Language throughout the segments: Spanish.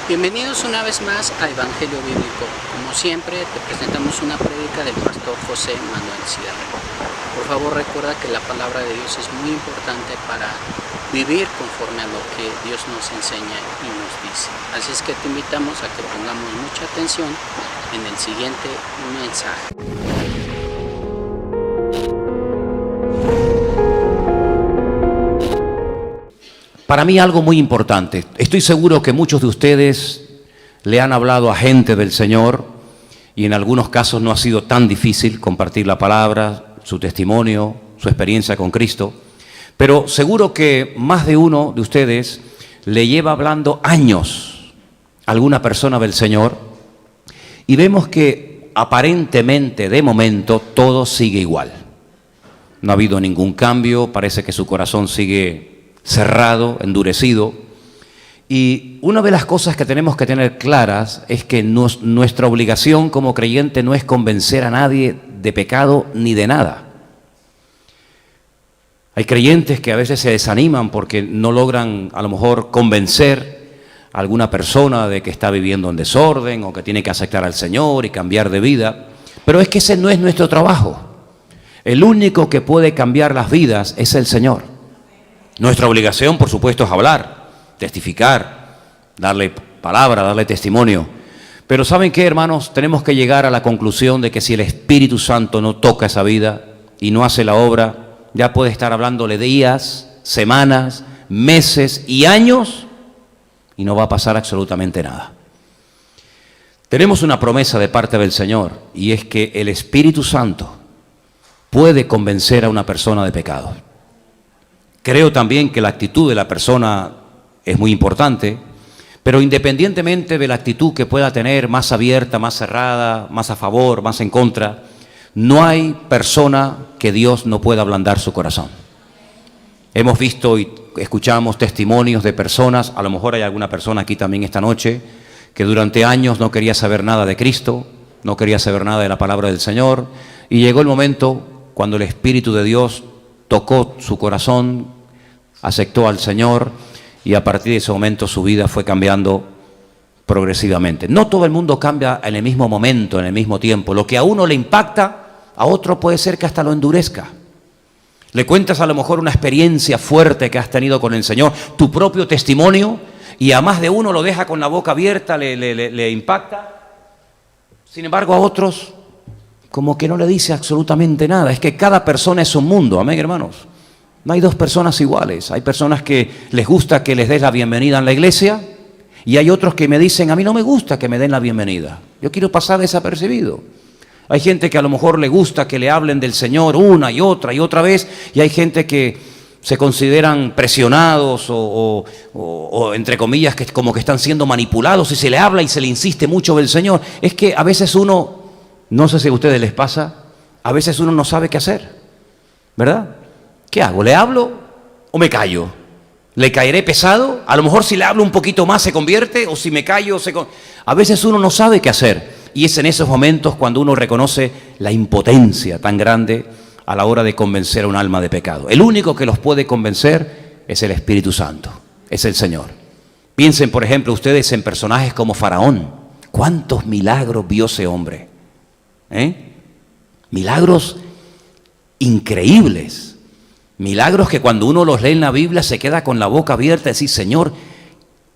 Bienvenidos una vez más a Evangelio Bíblico. Como siempre, te presentamos una prédica del pastor José Manuel Sierra. Por favor, recuerda que la palabra de Dios es muy importante para vivir conforme a lo que Dios nos enseña y nos dice. Así es que te invitamos a que pongamos mucha atención en el siguiente mensaje. Para mí algo muy importante. Estoy seguro que muchos de ustedes le han hablado a gente del Señor y en algunos casos no ha sido tan difícil compartir la palabra, su testimonio, su experiencia con Cristo. Pero seguro que más de uno de ustedes le lleva hablando años a alguna persona del Señor y vemos que aparentemente de momento todo sigue igual. No ha habido ningún cambio, parece que su corazón sigue cerrado, endurecido. Y una de las cosas que tenemos que tener claras es que nuestra obligación como creyente no es convencer a nadie de pecado ni de nada. Hay creyentes que a veces se desaniman porque no logran a lo mejor convencer a alguna persona de que está viviendo en desorden o que tiene que aceptar al Señor y cambiar de vida. Pero es que ese no es nuestro trabajo. El único que puede cambiar las vidas es el Señor. Nuestra obligación, por supuesto, es hablar, testificar, darle palabra, darle testimonio. Pero ¿saben qué, hermanos? Tenemos que llegar a la conclusión de que si el Espíritu Santo no toca esa vida y no hace la obra, ya puede estar hablándole días, semanas, meses y años y no va a pasar absolutamente nada. Tenemos una promesa de parte del Señor y es que el Espíritu Santo puede convencer a una persona de pecado. Creo también que la actitud de la persona es muy importante, pero independientemente de la actitud que pueda tener, más abierta, más cerrada, más a favor, más en contra, no hay persona que Dios no pueda ablandar su corazón. Hemos visto y escuchamos testimonios de personas, a lo mejor hay alguna persona aquí también esta noche, que durante años no quería saber nada de Cristo, no quería saber nada de la palabra del Señor, y llegó el momento cuando el Espíritu de Dios tocó su corazón, aceptó al Señor y a partir de ese momento su vida fue cambiando progresivamente. No todo el mundo cambia en el mismo momento, en el mismo tiempo. Lo que a uno le impacta, a otro puede ser que hasta lo endurezca. Le cuentas a lo mejor una experiencia fuerte que has tenido con el Señor, tu propio testimonio, y a más de uno lo deja con la boca abierta, le impacta. Sin embargo, a otros como que no le dice absolutamente nada. Es que cada persona es un mundo, amén, hermanos. No hay dos personas iguales. Hay personas que les gusta que les des la bienvenida en la iglesia y hay otros que me dicen, a mí no me gusta que me den la bienvenida. Yo quiero pasar desapercibido. Hay gente que a lo mejor le gusta que le hablen del Señor una y otra vez, y hay gente que se consideran presionados o entre comillas, que como que están siendo manipulados y se le habla y se le insiste mucho del Señor. Es que a veces uno, no sé si a ustedes les pasa, a veces uno no sabe qué hacer, ¿verdad? ¿Qué hago? ¿Le hablo o me callo? ¿Le caeré pesado? A lo mejor si le hablo un poquito más se convierte, o si me callo A veces uno no sabe qué hacer, y es en esos momentos cuando uno reconoce la impotencia tan grande a la hora de convencer a un alma de pecado. El único que los puede convencer es el Espíritu Santo, es el Señor. Piensen, por ejemplo, ustedes en personajes como Faraón. ¿Cuántos milagros vio ese hombre? Milagros increíbles. Milagros que cuando uno los lee en la Biblia se queda con la boca abierta y dice, Señor,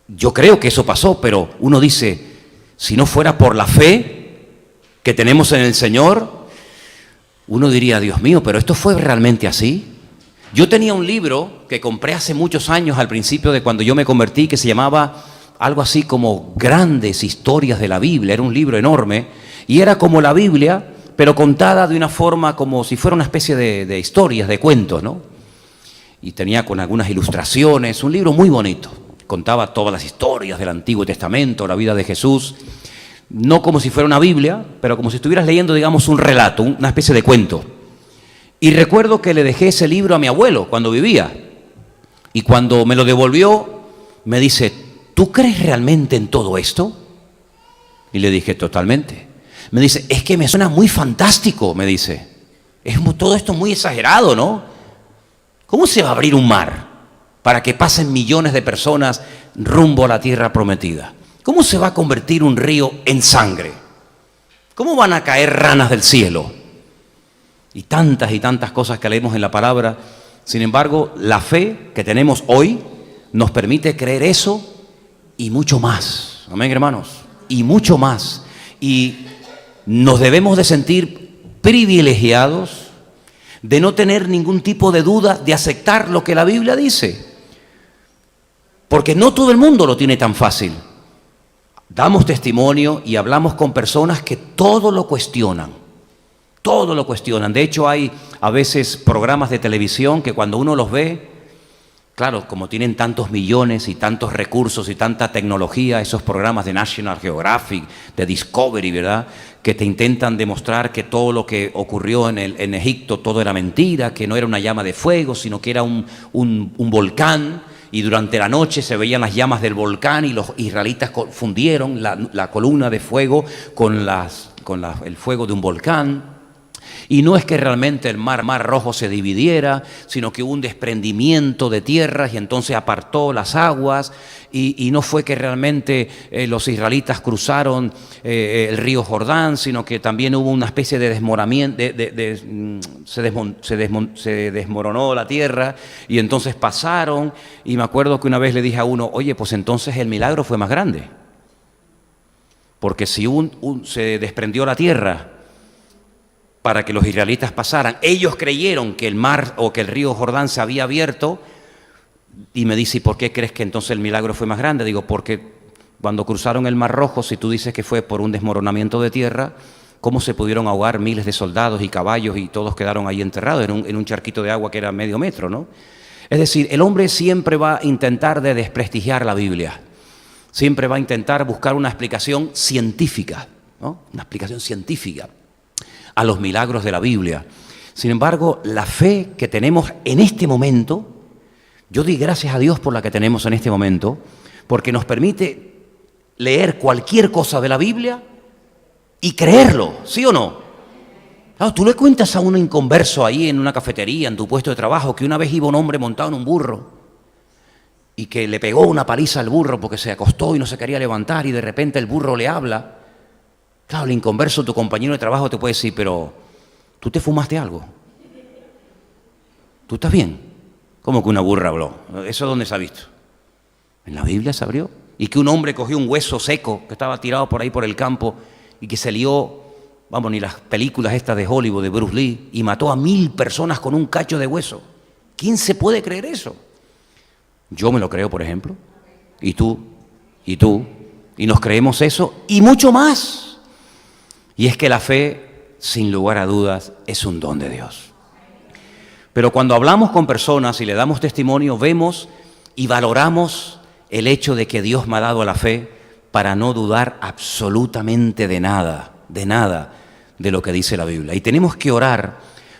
yo creo que eso pasó, pero uno dice, si no fuera por la fe que tenemos en el Señor, uno diría, Dios mío, pero ¿esto fue realmente así? Yo tenía un libro que compré hace muchos años, al principio de cuando yo me convertí, que se llamaba algo así como Grandes Historias de la Biblia. Era un libro enorme y era como la Biblia, pero contada de una forma como si fuera una especie de historias, de cuentos, ¿no? Y tenía con algunas ilustraciones, un libro muy bonito. Contaba todas las historias del Antiguo Testamento, la vida de Jesús, no como si fuera una Biblia, pero como si estuvieras leyendo, digamos, un relato, una especie de cuento. Y recuerdo que le dejé ese libro a mi abuelo cuando vivía, y cuando me lo devolvió, me dice, ¿tú crees realmente en todo esto? Y le dije, totalmente. Me dice, es que me suena muy fantástico, me dice. Es todo esto muy exagerado, ¿no? ¿Cómo se va a abrir un mar? para que pasen millones de personas rumbo a la tierra prometida. ¿Cómo se va a convertir un río en sangre? ¿Cómo van a caer ranas del cielo? Y tantas cosas que leemos en la palabra. Sin embargo, la fe que tenemos hoy nos permite creer eso y mucho más. Amén, hermanos. Y mucho más. Y nos debemos de sentir privilegiados de no tener ningún tipo de duda de aceptar lo que la Biblia dice. Porque no todo el mundo lo tiene tan fácil. Damos testimonio y hablamos con personas que todo lo cuestionan. Todo lo cuestionan. De hecho, hay a veces programas de televisión que cuando uno los ve, claro, como tienen tantos millones y tantos recursos y tanta tecnología, esos programas de National Geographic, de Discovery, ¿verdad?, que te intentan demostrar que todo lo que ocurrió en Egipto, todo era mentira, que no era una llama de fuego, sino que era un volcán. Y durante la noche se veían las llamas del volcán y los israelitas fundieron la columna de fuego con el fuego de un volcán. Y no es que realmente el mar Rojo se dividiera, sino que hubo un desprendimiento de tierras y entonces apartó las aguas. Y no fue que realmente los israelitas cruzaron el río Jordán, sino que también hubo una especie de desmoronamiento, se desmoronó la tierra y entonces pasaron. Y me acuerdo que una vez le dije a uno, oye, pues entonces el milagro fue más grande. Porque si se desprendió la tierra para que los israelitas pasaran, ellos creyeron que el mar o que el río Jordán se había abierto. Y me dice, ¿y por qué crees que entonces el milagro fue más grande? Digo, porque cuando cruzaron el Mar Rojo, si tú dices que fue por un desmoronamiento de tierra, ¿cómo se pudieron ahogar miles de soldados y caballos y todos quedaron ahí enterrados en un charquito de agua que era medio metro, ¿no? Es decir, el hombre siempre va a intentar de desprestigiar la Biblia. Siempre va a intentar buscar una explicación científica, ¿no? Una explicación científica a los milagros de la Biblia. Sin embargo, la fe que tenemos en este momento, yo doy gracias a Dios por la que tenemos en este momento, porque nos permite leer cualquier cosa de la Biblia y creerlo, ¿sí o no? Claro, tú le cuentas a un inconverso ahí en una cafetería, en tu puesto de trabajo, que una vez iba un hombre montado en un burro y que le pegó una paliza al burro porque se acostó y no se quería levantar y de repente el burro le habla. Claro, el inconverso, tu compañero de trabajo te puede decir, pero ¿tú te fumaste algo? ¿Tú estás bien? ¿Cómo que una burra habló? ¿Eso dónde se ha visto? En la Biblia se abrió. Y que un hombre cogió un hueso seco que estaba tirado por ahí por el campo y que se lió, vamos, ni las películas estas de Hollywood, de Bruce Lee, y mató a 1000 personas con un cacho de hueso. ¿Quién se puede creer eso? Yo me lo creo, por ejemplo. Y tú. Y nos creemos eso y mucho más. Y es que la fe, sin lugar a dudas, es un don de Dios. Pero cuando hablamos con personas y le damos testimonio, vemos y valoramos el hecho de que Dios me ha dado la fe para no dudar absolutamente de nada de lo que dice la Biblia. Y tenemos que orar,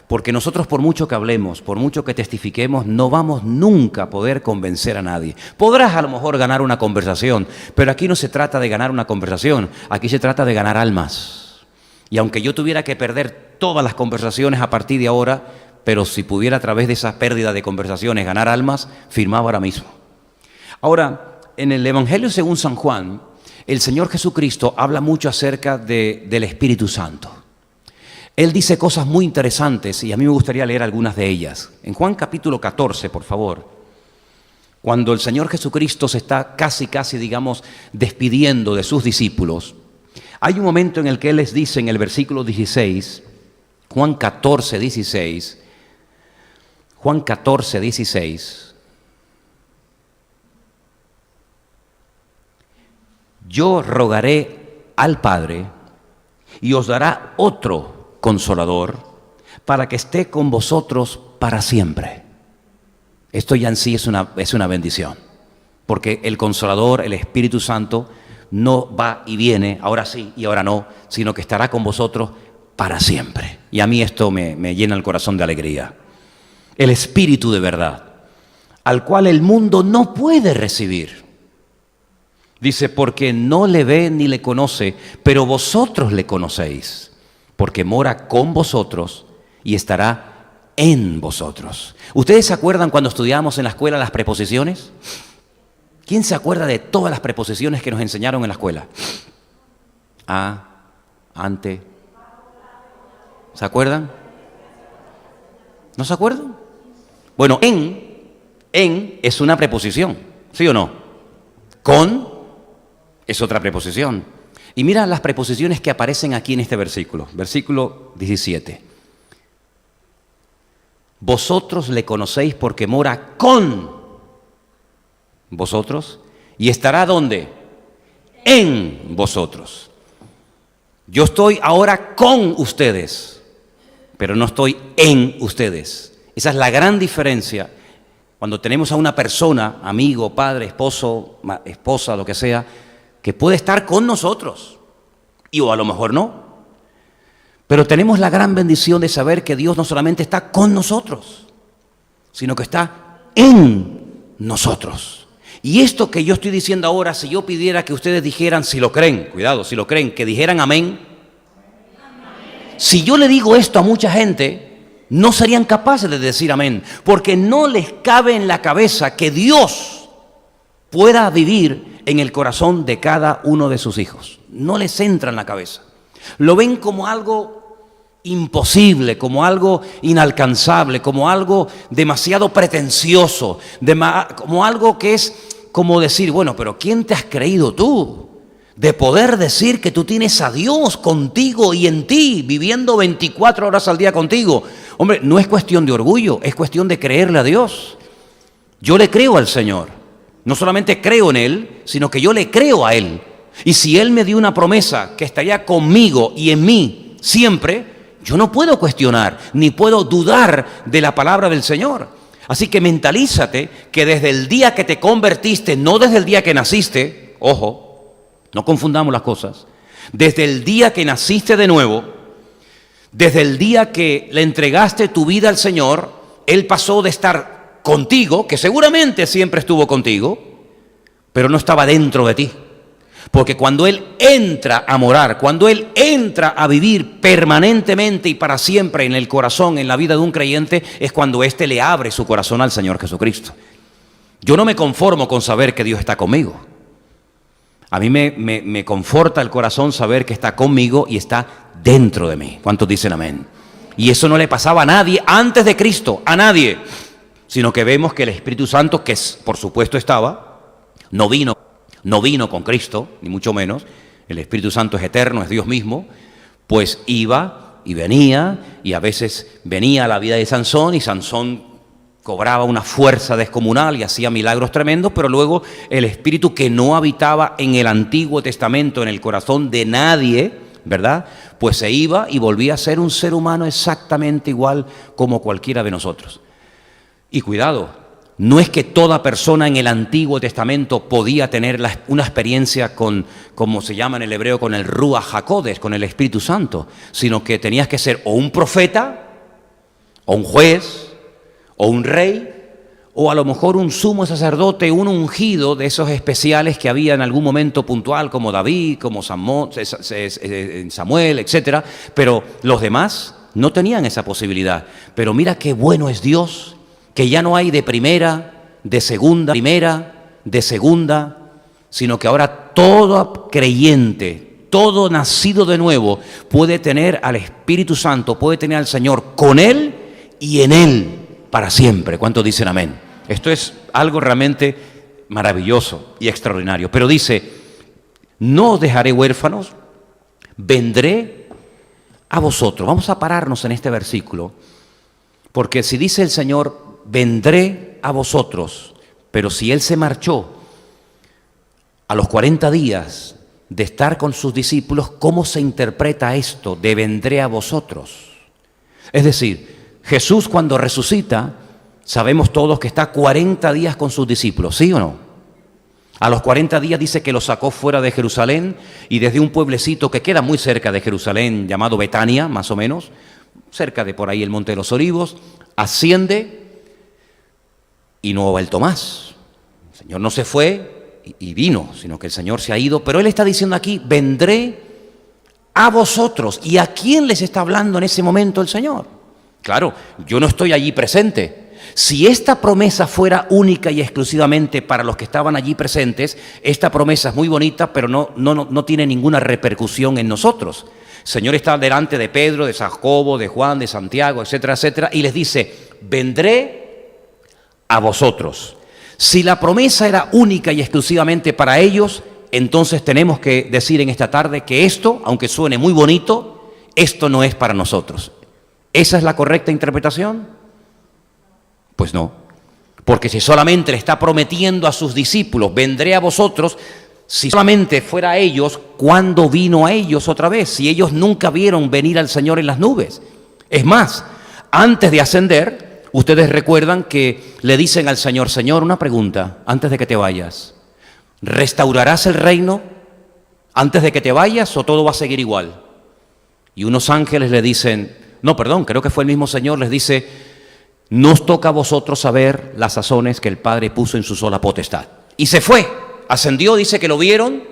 porque nosotros, por mucho que hablemos, por mucho que testifiquemos, no vamos nunca a poder convencer a nadie. Podrás a lo mejor ganar una conversación, pero aquí no se trata de ganar una conversación, aquí se trata de ganar almas. Y aunque yo tuviera que perder todas las conversaciones a partir de ahora, pero si pudiera a través de esa pérdida de conversaciones ganar almas, firmaba ahora mismo. Ahora, en el Evangelio según San Juan, el Señor Jesucristo habla mucho acerca del Espíritu Santo. Él dice cosas muy interesantes y a mí me gustaría leer algunas de ellas. En Juan capítulo 14, por favor, cuando el Señor Jesucristo se está casi, digamos, despidiendo de sus discípulos, hay un momento en el que Él les dice en el versículo 16, Juan 14, 16, Juan 14, 16. Yo rogaré al Padre y os dará otro consolador para que esté con vosotros para siempre. Esto ya en sí es una bendición, porque el consolador, el Espíritu Santo, no va y viene, ahora sí y ahora no, sino que estará con vosotros para siempre. Y a mí esto me llena el corazón de alegría. El Espíritu de verdad, al cual el mundo no puede recibir. Dice, porque no le ve ni le conoce, pero vosotros le conocéis, porque mora con vosotros y estará en vosotros. ¿Ustedes se acuerdan cuando estudiábamos en la escuela las preposiciones? ¿Quién se acuerda de todas las preposiciones que nos enseñaron en la escuela? A, ante. ¿Se acuerdan? ¿No se acuerdan? Bueno, en es una preposición, ¿sí o no? Con es otra preposición. Y mira las preposiciones que aparecen aquí en este versículo, versículo 17. Vosotros le conocéis porque mora con vosotros y estará ¿dónde? En vosotros. Yo estoy ahora con ustedes, pero no estoy en ustedes. Esa es la gran diferencia cuando tenemos a una persona, amigo, padre, esposo, esposa, lo que sea, que puede estar con nosotros, y o a lo mejor no. Pero tenemos la gran bendición de saber que Dios no solamente está con nosotros, sino que está en nosotros. Y esto que yo estoy diciendo ahora, si yo pidiera que ustedes dijeran, si lo creen, cuidado, si lo creen, que dijeran amén. Si yo le digo esto a mucha gente, no serían capaces de decir amén, porque no les cabe en la cabeza que Dios pueda vivir en el corazón de cada uno de sus hijos. No les entra en la cabeza. Lo ven como algo imposible, como algo inalcanzable, como algo demasiado pretencioso, como algo que es como decir, bueno, pero ¿quién te has creído tú de poder decir que tú tienes a Dios contigo y en ti, viviendo 24 horas al día contigo? Hombre, no es cuestión de orgullo, es cuestión de creerle a Dios. Yo le creo al Señor. No solamente creo en Él, sino que yo le creo a Él. Y si Él me dio una promesa que estaría conmigo y en mí siempre, yo no puedo cuestionar, ni puedo dudar de la palabra del Señor. Así que mentalízate que desde el día que te convertiste, no desde el día que naciste, ojo, no confundamos las cosas, desde el día que naciste de nuevo, desde el día que le entregaste tu vida al Señor, Él pasó de estar contigo, que seguramente siempre estuvo contigo, pero no estaba dentro de ti. Porque cuando Él entra a morar, cuando Él entra a vivir permanentemente y para siempre en el corazón, en la vida de un creyente, es cuando éste le abre su corazón al Señor Jesucristo. Yo no me conformo con saber que Dios está conmigo. A mí me conforta el corazón saber que está conmigo y está dentro de mí. ¿Cuántos dicen amén? Y eso no le pasaba a nadie antes de Cristo, a nadie. Sino que vemos que el Espíritu Santo, que por supuesto estaba, no vino con Cristo, ni mucho menos. El Espíritu Santo es eterno, es Dios mismo. Pues iba y venía, y a veces venía a la vida de Sansón, y Sansón cobraba una fuerza descomunal y hacía milagros tremendos, pero luego el Espíritu que no habitaba en el Antiguo Testamento, en el corazón de nadie, ¿verdad? Pues se iba y volvía a ser un ser humano exactamente igual como cualquiera de nosotros. Y cuidado, no es que toda persona en el Antiguo Testamento podía tener una experiencia con, como se llama en el hebreo, con el Ruach HaKodesh, con el Espíritu Santo, sino que tenías que ser o un profeta, o un juez, o un rey, o a lo mejor un sumo sacerdote, un ungido de esos especiales que había en algún momento puntual, como David, como Samuel, etcétera. Pero los demás no tenían esa posibilidad. Pero mira qué bueno es Dios, que ya no hay de primera, de segunda, sino que ahora todo creyente, todo nacido de nuevo, puede tener al Espíritu Santo, puede tener al Señor con Él y en Él para siempre. ¿Cuántos dicen amén? Esto es algo realmente maravilloso y extraordinario. Pero dice, no os dejaré huérfanos, vendré a vosotros. Vamos a pararnos en este versículo, porque si dice el Señor, vendré a vosotros, pero si Él se marchó a los 40 días de estar con sus discípulos, ¿cómo se interpreta esto de vendré a vosotros? Es decir, Jesús cuando resucita, sabemos todos que está 40 días con sus discípulos, ¿sí o no? A los 40 días dice que los sacó fuera de Jerusalén y desde un pueblecito que queda muy cerca de Jerusalén, llamado Betania, más o menos, cerca de por ahí el Monte de los Olivos, asciende y no ha vuelto más. El Señor no se fue y vino, sino que el Señor se ha ido, pero Él está diciendo aquí, vendré a vosotros. ¿Y a quién les está hablando en ese momento el Señor? Claro, yo no estoy allí presente. Si esta promesa fuera única y exclusivamente para los que estaban allí presentes, esta promesa es muy bonita, pero no tiene ninguna repercusión en nosotros. El Señor está delante de Pedro, de Jacobo, de Juan, de Santiago, etcétera, etcétera, y les dice, vendré a vosotros. Si la promesa era única y exclusivamente para ellos, entonces tenemos que decir en esta tarde que esto, aunque suene muy bonito, esto no es para nosotros. ¿Esa es la correcta interpretación? Pues no, porque si solamente le está prometiendo a sus discípulos, vendré a vosotros, si solamente fuera a ellos, ¿cuándo vino a ellos otra vez? Si ellos nunca vieron venir al Señor en las nubes. Es más, antes de ascender, ustedes recuerdan que le dicen al Señor, Señor, una pregunta, antes de que te vayas, ¿restaurarás el reino antes de que te vayas o todo va a seguir igual? Y unos ángeles le dicen, no, perdón, creo que fue el mismo Señor, les dice, no os toca a vosotros saber las sazones que el Padre puso en su sola potestad. Y se fue, ascendió, dice que lo vieron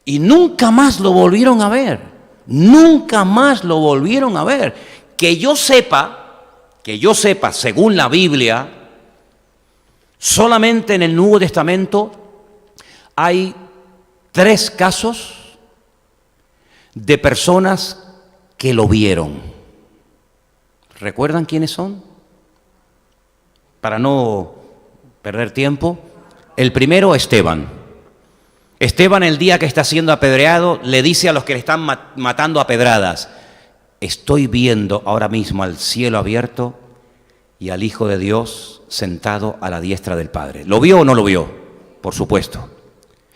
y nunca más lo volvieron a ver. Nunca más lo volvieron a ver. Que yo sepa, según la Biblia, solamente en el Nuevo Testamento hay 3 casos de personas que lo vieron. ¿Recuerdan quiénes son? Para no perder tiempo. El primero, Esteban. Esteban, el día que está siendo apedreado, le dice a los que le están matando a pedradas, estoy viendo ahora mismo al cielo abierto y al Hijo de Dios sentado a la diestra del Padre. ¿Lo vio o no lo vio? Por supuesto.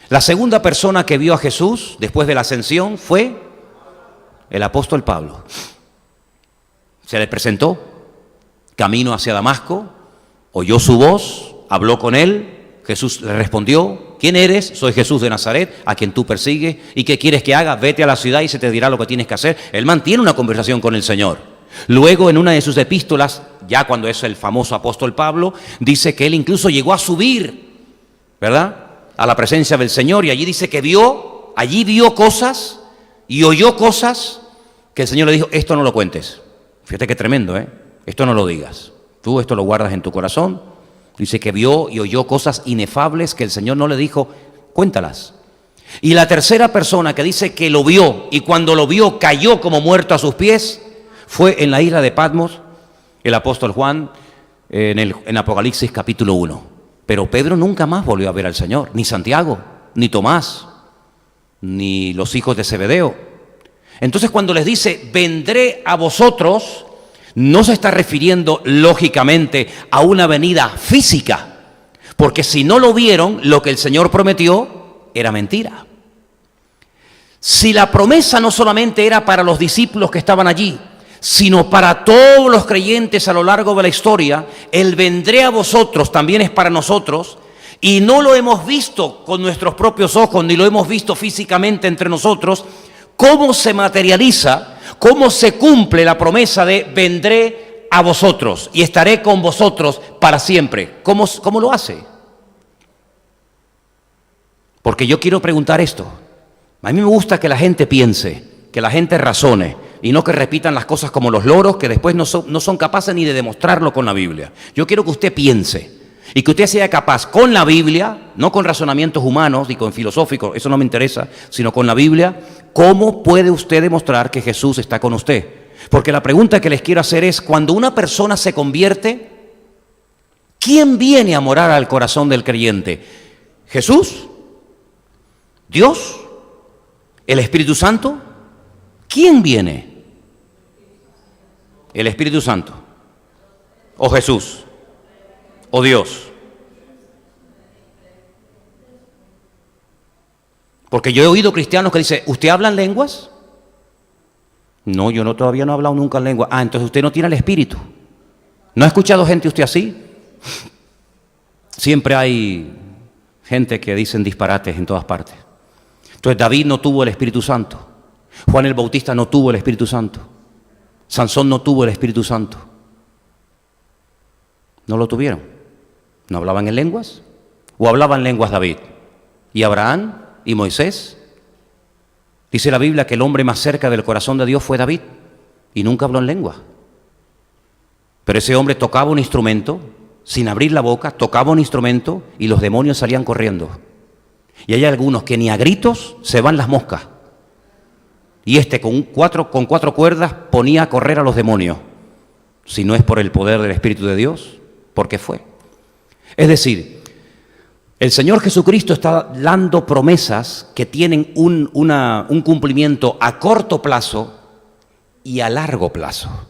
La segunda persona que vio a Jesús después de la ascensión fue el apóstol Pablo. Se le presentó, camino hacia Damasco, oyó su voz, habló con él, Jesús le respondió, ¿quién eres? Soy Jesús de Nazaret, a quien tú persigues, ¿y qué quieres que haga? Vete a la ciudad y se te dirá lo que tienes que hacer. Él mantiene una conversación con el Señor. Luego, en una de sus epístolas, ya cuando es el famoso apóstol Pablo, dice que él incluso llegó a subir, ¿verdad?, a la presencia del Señor, y allí dice que allí vio cosas y oyó cosas que el Señor le dijo, esto no lo cuentes. Fíjate qué tremendo, esto no lo digas. Tú esto lo guardas en tu corazón. Dice que vio y oyó cosas inefables que el Señor no le dijo, cuéntalas. Y la tercera persona que dice que lo vio y cuando lo vio cayó como muerto a sus pies, fue en la isla de Patmos, el apóstol Juan, en Apocalipsis capítulo 1. Pero Pedro nunca más volvió a ver al Señor, ni Santiago, ni Tomás, ni los hijos de Zebedeo. Entonces cuando les dice, vendré a vosotros, no se está refiriendo lógicamente a una venida física, porque si no lo vieron, lo que el Señor prometió era mentira. Si la promesa no solamente era para los discípulos que estaban allí, sino para todos los creyentes a lo largo de la historia, el vendré a vosotros también es para nosotros, y no lo hemos visto con nuestros propios ojos, ni lo hemos visto físicamente entre nosotros. ¿Cómo se materializa, cómo se cumple la promesa de vendré a vosotros y estaré con vosotros para siempre? ¿Cómo lo hace? Porque yo quiero preguntar esto. A mí me gusta que la gente piense, que la gente razone y no que repitan las cosas como los loros que después no son capaces ni de demostrarlo con la Biblia. Yo quiero que usted piense y que usted sea capaz con la Biblia, no con razonamientos humanos y con filosóficos, eso no me interesa, sino con la Biblia, ¿cómo puede usted demostrar que Jesús está con usted? Porque la pregunta que les quiero hacer es, cuando una persona se convierte, ¿quién viene a morar al corazón del creyente? ¿Jesús? ¿Dios? ¿El Espíritu Santo? ¿Quién viene? ¿El Espíritu Santo? ¿O Jesús? ¿O Dios? Porque yo he oído cristianos que dicen, ¿usted habla en lenguas? No, yo todavía no he hablado nunca en lengua. Ah, entonces usted no tiene el Espíritu. ¿No ha escuchado gente usted así? Siempre hay gente que dicen disparates en todas partes. Entonces David no tuvo el Espíritu Santo. Juan el Bautista no tuvo el Espíritu Santo. Sansón no tuvo el Espíritu Santo. No lo tuvieron. ¿No hablaban en lenguas? ¿O hablaban lenguas David? ¿Y Abraham? ¿Y Moisés? Dice la Biblia que el hombre más cerca del corazón de Dios fue David y nunca habló en lengua. Pero ese hombre tocaba un instrumento, sin abrir la boca, tocaba un instrumento y los demonios salían corriendo. Y hay algunos que ni a gritos se van las moscas. Y con cuatro cuerdas ponía a correr a los demonios. Si no es por el poder del Espíritu de Dios, ¿por qué fue? Es decir, el Señor Jesucristo está dando promesas que tienen un cumplimiento a corto plazo y a largo plazo.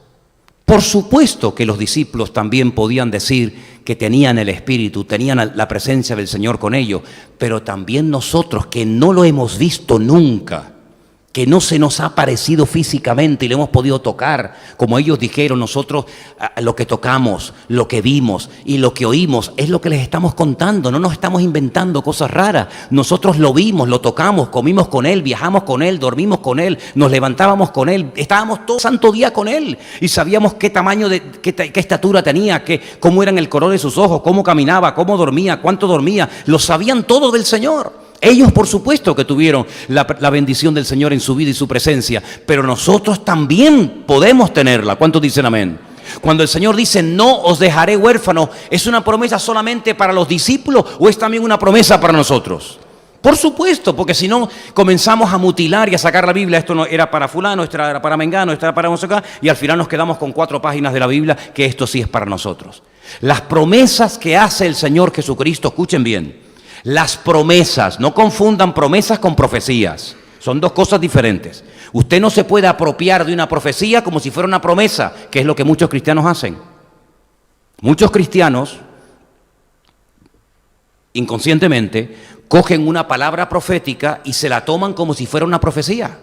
Por supuesto que los discípulos también podían decir que tenían el Espíritu, tenían la presencia del Señor con ellos, pero también nosotros que no lo hemos visto nunca, que no se nos ha aparecido físicamente y lo hemos podido tocar, como ellos dijeron, nosotros lo que tocamos, lo que vimos y lo que oímos es lo que les estamos contando, no nos estamos inventando cosas raras, nosotros lo vimos, lo tocamos, comimos con Él, viajamos con Él, dormimos con Él, nos levantábamos con Él, estábamos todo santo día con Él y sabíamos qué tamaño, qué estatura tenía, cómo eran el color de sus ojos, cómo caminaba, cómo dormía, cuánto dormía, lo sabían todo del Señor. Ellos, por supuesto, que tuvieron la bendición del Señor en su vida y su presencia, pero nosotros también podemos tenerla. ¿Cuántos dicen amén? Cuando el Señor dice, no os dejaré huérfanos, ¿es una promesa solamente para los discípulos o es también una promesa para nosotros? Por supuesto, porque si no comenzamos a mutilar y a sacar la Biblia, esto no era para fulano, esto era para mengano, esto era para acá, y al final nos quedamos con 4 páginas de la Biblia, que esto sí es para nosotros. Las promesas que hace el Señor Jesucristo, escuchen bien, las promesas, no confundan promesas con profecías, son dos cosas diferentes. Usted no se puede apropiar de una profecía como si fuera una promesa, que es lo que muchos cristianos hacen. Muchos cristianos, inconscientemente, cogen una palabra profética y se la toman como si fuera una profecía.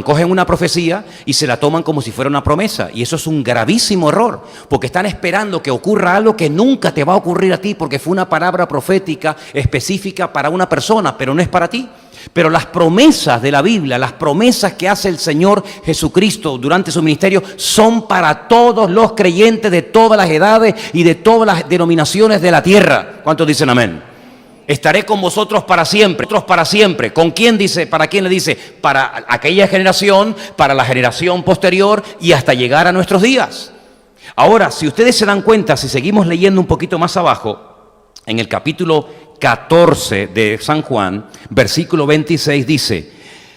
Cogen una profecía y se la toman como si fuera una promesa. Y eso es un gravísimo error, porque están esperando que ocurra algo que nunca te va a ocurrir a ti, porque fue una palabra profética específica para una persona, pero no es para ti. Pero las promesas de la Biblia, las promesas que hace el Señor Jesucristo durante su ministerio, son para todos los creyentes de todas las edades y de todas las denominaciones de la tierra. ¿Cuántos dicen amén? Estaré con vosotros para siempre. Otros para siempre. ¿Con quién dice? ¿Para quién le dice? Para aquella generación, para la generación posterior y hasta llegar a nuestros días. Ahora, si ustedes se dan cuenta, si seguimos leyendo un poquito más abajo, en el capítulo 14 de San Juan, versículo 26 dice,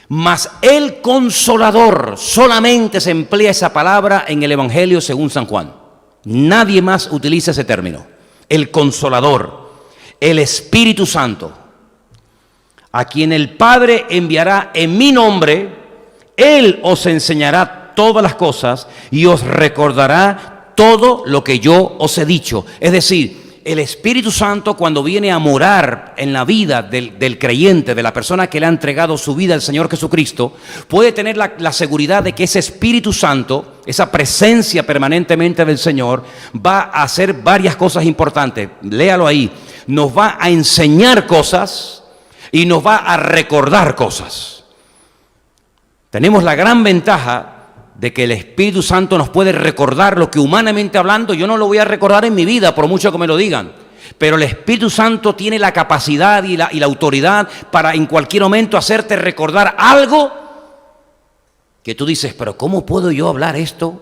mas el Consolador, solamente se emplea esa palabra en el Evangelio según San Juan. Nadie más utiliza ese término. El Consolador. El Espíritu Santo, a quien el Padre enviará en mi nombre, Él os enseñará todas las cosas y os recordará todo lo que yo os he dicho. Es decir, el Espíritu Santo, cuando viene a morar en la vida del creyente, de la persona que le ha entregado su vida al Señor Jesucristo, puede tener la seguridad de que ese Espíritu Santo, esa presencia permanentemente del Señor, va a hacer varias cosas importantes. Léalo ahí. Nos va a enseñar cosas y nos va a recordar cosas. Tenemos la gran ventaja de que el Espíritu Santo nos puede recordar lo que humanamente hablando yo no lo voy a recordar en mi vida, por mucho que me lo digan. Pero el Espíritu Santo tiene la capacidad y la autoridad para en cualquier momento hacerte recordar algo que tú dices, pero ¿cómo puedo yo hablar esto?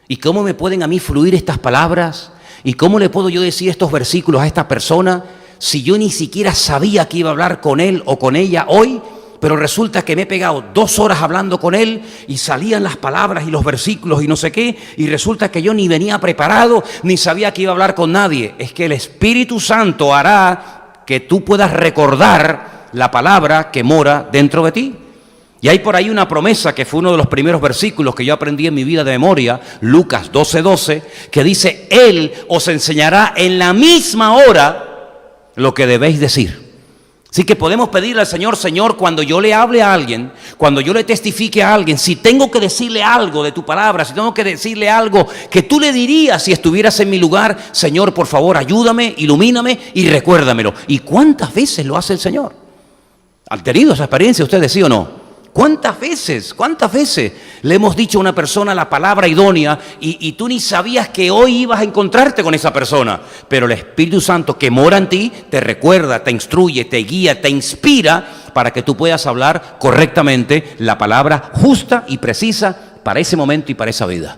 ¿Y cómo me pueden a mí fluir estas palabras? ¿Y cómo le puedo yo decir estos versículos a esta persona si yo ni siquiera sabía que iba a hablar con él o con ella hoy? Pero resulta que me he pegado 2 horas hablando con él y salían las palabras y los versículos y no sé qué, y resulta que yo ni venía preparado, ni sabía que iba a hablar con nadie. Es que el Espíritu Santo hará que tú puedas recordar la palabra que mora dentro de ti. Y hay por ahí una promesa que fue uno de los primeros versículos que yo aprendí en mi vida de memoria, Lucas 12:12, que dice, Él os enseñará en la misma hora lo que debéis decir. Así que podemos pedirle al Señor, Señor, cuando yo le hable a alguien, cuando yo le testifique a alguien, si tengo que decirle algo de tu palabra, si tengo que decirle algo que tú le dirías si estuvieras en mi lugar, Señor, por favor, ayúdame, ilumíname y recuérdamelo. ¿Y cuántas veces lo hace el Señor? ¿Han tenido esa experiencia ustedes, sí o no? ¿Cuántas veces le hemos dicho a una persona la palabra idónea y tú ni sabías que hoy ibas a encontrarte con esa persona? Pero el Espíritu Santo que mora en ti te recuerda, te instruye, te guía, te inspira para que tú puedas hablar correctamente la palabra justa y precisa para ese momento y para esa vida.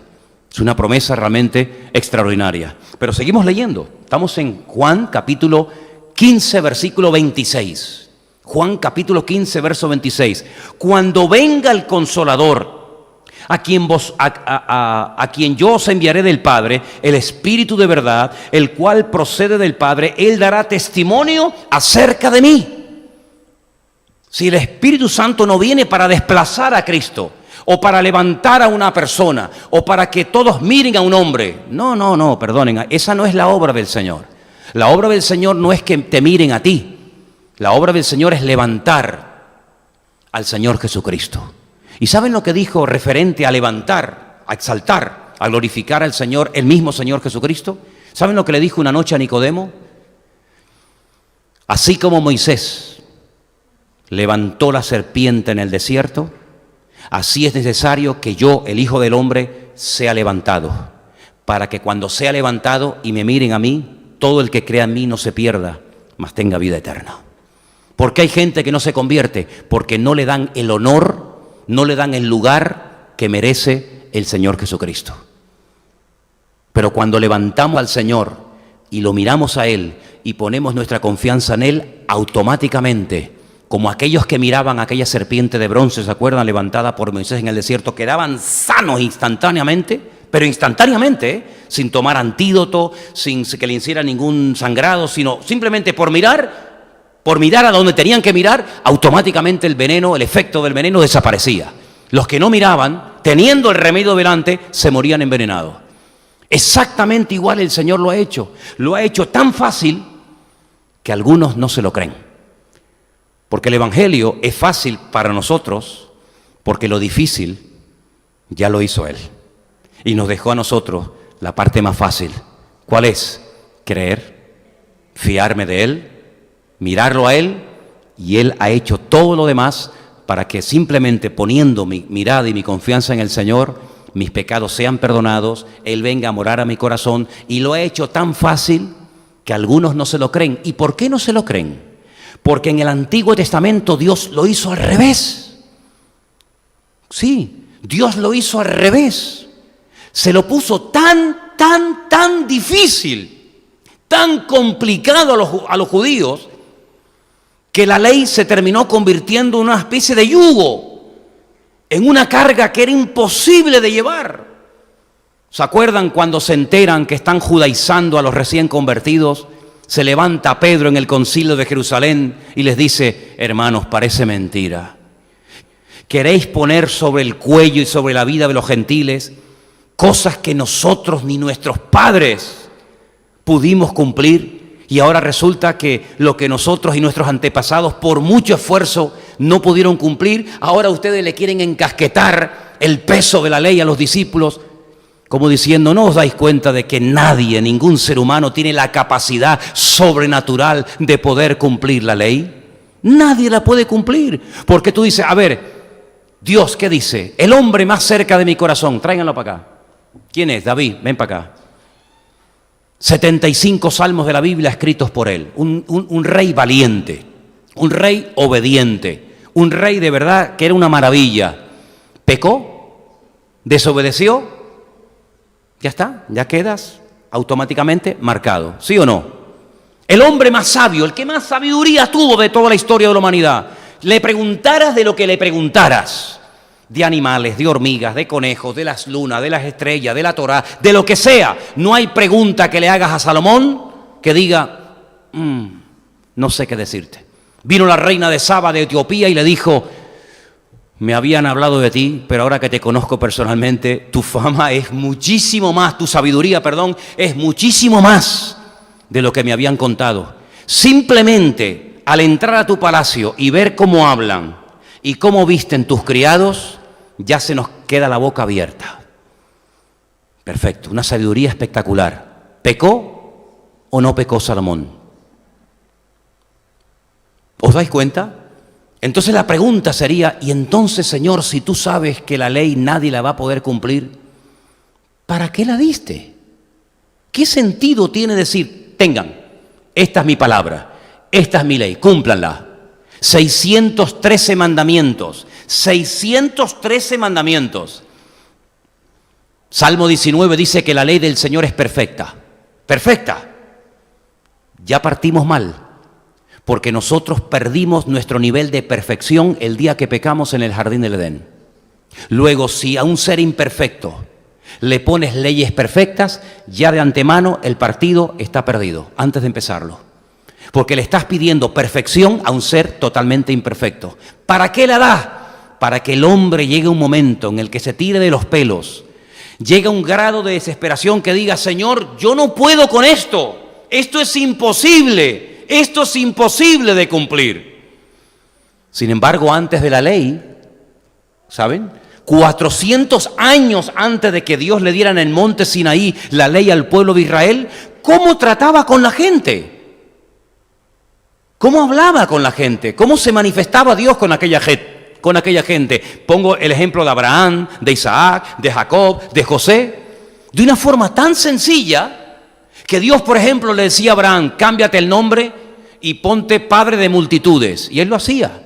Es una promesa realmente extraordinaria. Pero seguimos leyendo. Estamos en Juan capítulo 15, versículo 26. Juan capítulo 15, verso 26. Cuando venga el Consolador, a quien yo os enviaré del Padre, el Espíritu de verdad, el cual procede del Padre, Él dará testimonio acerca de mí. Si el Espíritu Santo no viene para desplazar a Cristo, o para levantar a una persona, o para que todos miren a un hombre. No, perdonen, esa no es la obra del Señor. La obra del Señor no es que te miren a ti. La obra del Señor es levantar al Señor Jesucristo. ¿Y saben lo que dijo referente a levantar, a exaltar, a glorificar al Señor, el mismo Señor Jesucristo? ¿Saben lo que le dijo una noche a Nicodemo? Así como Moisés levantó la serpiente en el desierto, así es necesario que yo, el Hijo del Hombre, sea levantado, para que cuando sea levantado y me miren a mí, todo el que crea en mí no se pierda, mas tenga vida eterna. ¿Por qué hay gente que no se convierte? Porque no le dan el honor, no le dan el lugar que merece el Señor Jesucristo. Pero cuando levantamos al Señor y lo miramos a Él y ponemos nuestra confianza en Él, automáticamente, como aquellos que miraban a aquella serpiente de bronce, ¿se acuerdan? Levantada por Moisés en el desierto, quedaban sanos instantáneamente, pero instantáneamente, sin tomar antídoto, sin que le hiciera ningún sangrado, sino simplemente por mirar a donde tenían que mirar, automáticamente el veneno, el efecto del veneno desaparecía. Los que no miraban, teniendo el remedio delante, se morían envenenados. Exactamente igual el Señor lo ha hecho tan fácil que algunos no se lo creen. Porque el Evangelio es fácil para nosotros, porque lo difícil ya lo hizo Él. Y nos dejó a nosotros la parte más fácil. ¿Cuál es? Creer, fiarme de Él, mirarlo a Él, y Él ha hecho todo lo demás para que simplemente poniendo mi mirada y mi confianza en el Señor, mis pecados sean perdonados, Él venga a morar a mi corazón, y lo ha hecho tan fácil que algunos no se lo creen. ¿Y por qué no se lo creen? Porque en el Antiguo Testamento Dios lo hizo al revés. Sí, Dios lo hizo al revés. Se lo puso tan difícil, tan complicado a los judíos, que la ley se terminó convirtiendo en una especie de yugo, en una carga que era imposible de llevar. ¿Se acuerdan cuando se enteran que están judaizando a los recién convertidos? Se levanta Pedro en el concilio de Jerusalén y les dice: hermanos, parece mentira. ¿Queréis poner sobre el cuello y sobre la vida de los gentiles cosas que nosotros ni nuestros padres pudimos cumplir? Y ahora resulta que lo que nosotros y nuestros antepasados por mucho esfuerzo no pudieron cumplir, ahora ustedes le quieren encasquetar el peso de la ley a los discípulos. Como diciendo, ¿no os dais cuenta de que nadie, ningún ser humano tiene la capacidad sobrenatural de poder cumplir la ley? Nadie la puede cumplir. Porque tú dices, a ver, Dios, ¿qué dice? El hombre más cerca de mi corazón, tráiganlo para acá. ¿Quién es? David, ven para acá. 75 salmos de la Biblia escritos por él. Un rey valiente, un rey obediente, un rey de verdad que era una maravilla. ¿Pecó? ¿Desobedeció? Ya está, ya quedas automáticamente marcado, ¿sí o no? El hombre más sabio, el que más sabiduría tuvo de toda la historia de la humanidad, le preguntaras de lo que le preguntaras, de animales, de hormigas, de conejos, de las lunas, de las estrellas, de la Torá, de lo que sea, no hay pregunta que le hagas a Salomón que diga, no sé qué decirte. Vino la reina de Saba de Etiopía y le dijo: me habían hablado de ti, pero ahora que te conozco personalmente, tu fama es muchísimo más, tu sabiduría, es muchísimo más de lo que me habían contado. Simplemente al entrar a tu palacio y ver cómo hablan y cómo visten tus criados, ya se nos queda la boca abierta. Perfecto, una sabiduría espectacular. ¿Pecó o no pecó Salomón? ¿Os dais cuenta? Entonces la pregunta sería, y entonces, Señor, si tú sabes que la ley nadie la va a poder cumplir, ¿para qué la diste? ¿Qué sentido tiene decir, tengan, esta es mi palabra, esta es mi ley, cúmplanla? 613 mandamientos, 613 mandamientos. Salmo 19 dice que la ley del Señor es perfecta. Perfecta. Ya partimos mal, porque nosotros perdimos nuestro nivel de perfección el día que pecamos en el jardín del Edén. Luego, si a un ser imperfecto le pones leyes perfectas, ya de antemano el partido está perdido, antes de empezarlo. Porque le estás pidiendo perfección a un ser totalmente imperfecto. ¿Para qué la da? Para que el hombre llegue a un momento en el que se tire de los pelos, llegue a un grado de desesperación que diga, Señor, yo no puedo con esto, esto es imposible de cumplir. Sin embargo, antes de la ley, ¿saben? 400 años antes de que Dios le diera en el monte Sinaí la ley al pueblo de Israel, ¿cómo trataba con la gente? ¿Cómo hablaba con la gente? ¿Cómo se manifestaba Dios con aquella gente? Pongo el ejemplo de Abraham, de Isaac, de Jacob, de José, de una forma tan sencilla que Dios, por ejemplo, le decía a Abraham, cámbiate el nombre y ponte padre de multitudes. Y él lo hacía.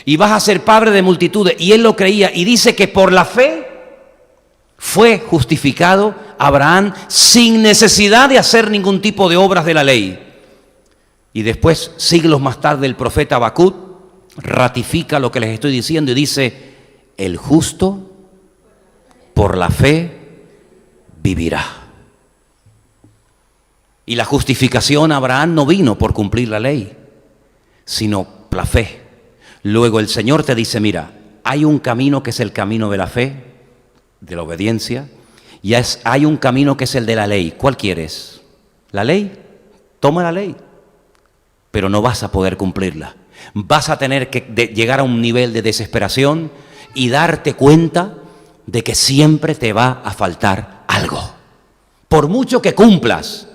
Y vas a ser padre de multitudes. Y él lo creía. Y dice que por la fe fue justificado Abraham sin necesidad de hacer ningún tipo de obras de la ley. Y después, siglos más tarde, el profeta Habacuc ratifica lo que les estoy diciendo y dice, el justo por la fe vivirá. Y la justificación a Abraham no vino por cumplir la ley, sino la fe. Luego el Señor te dice, mira, hay un camino que es el camino de la fe, de la obediencia, y hay un camino que es el de la ley. ¿Cuál quieres? ¿La ley? Toma la ley, pero no vas a poder cumplirla. Vas a tener que llegar a un nivel de desesperación y darte cuenta de que siempre te va a faltar algo. Por mucho que cumplas,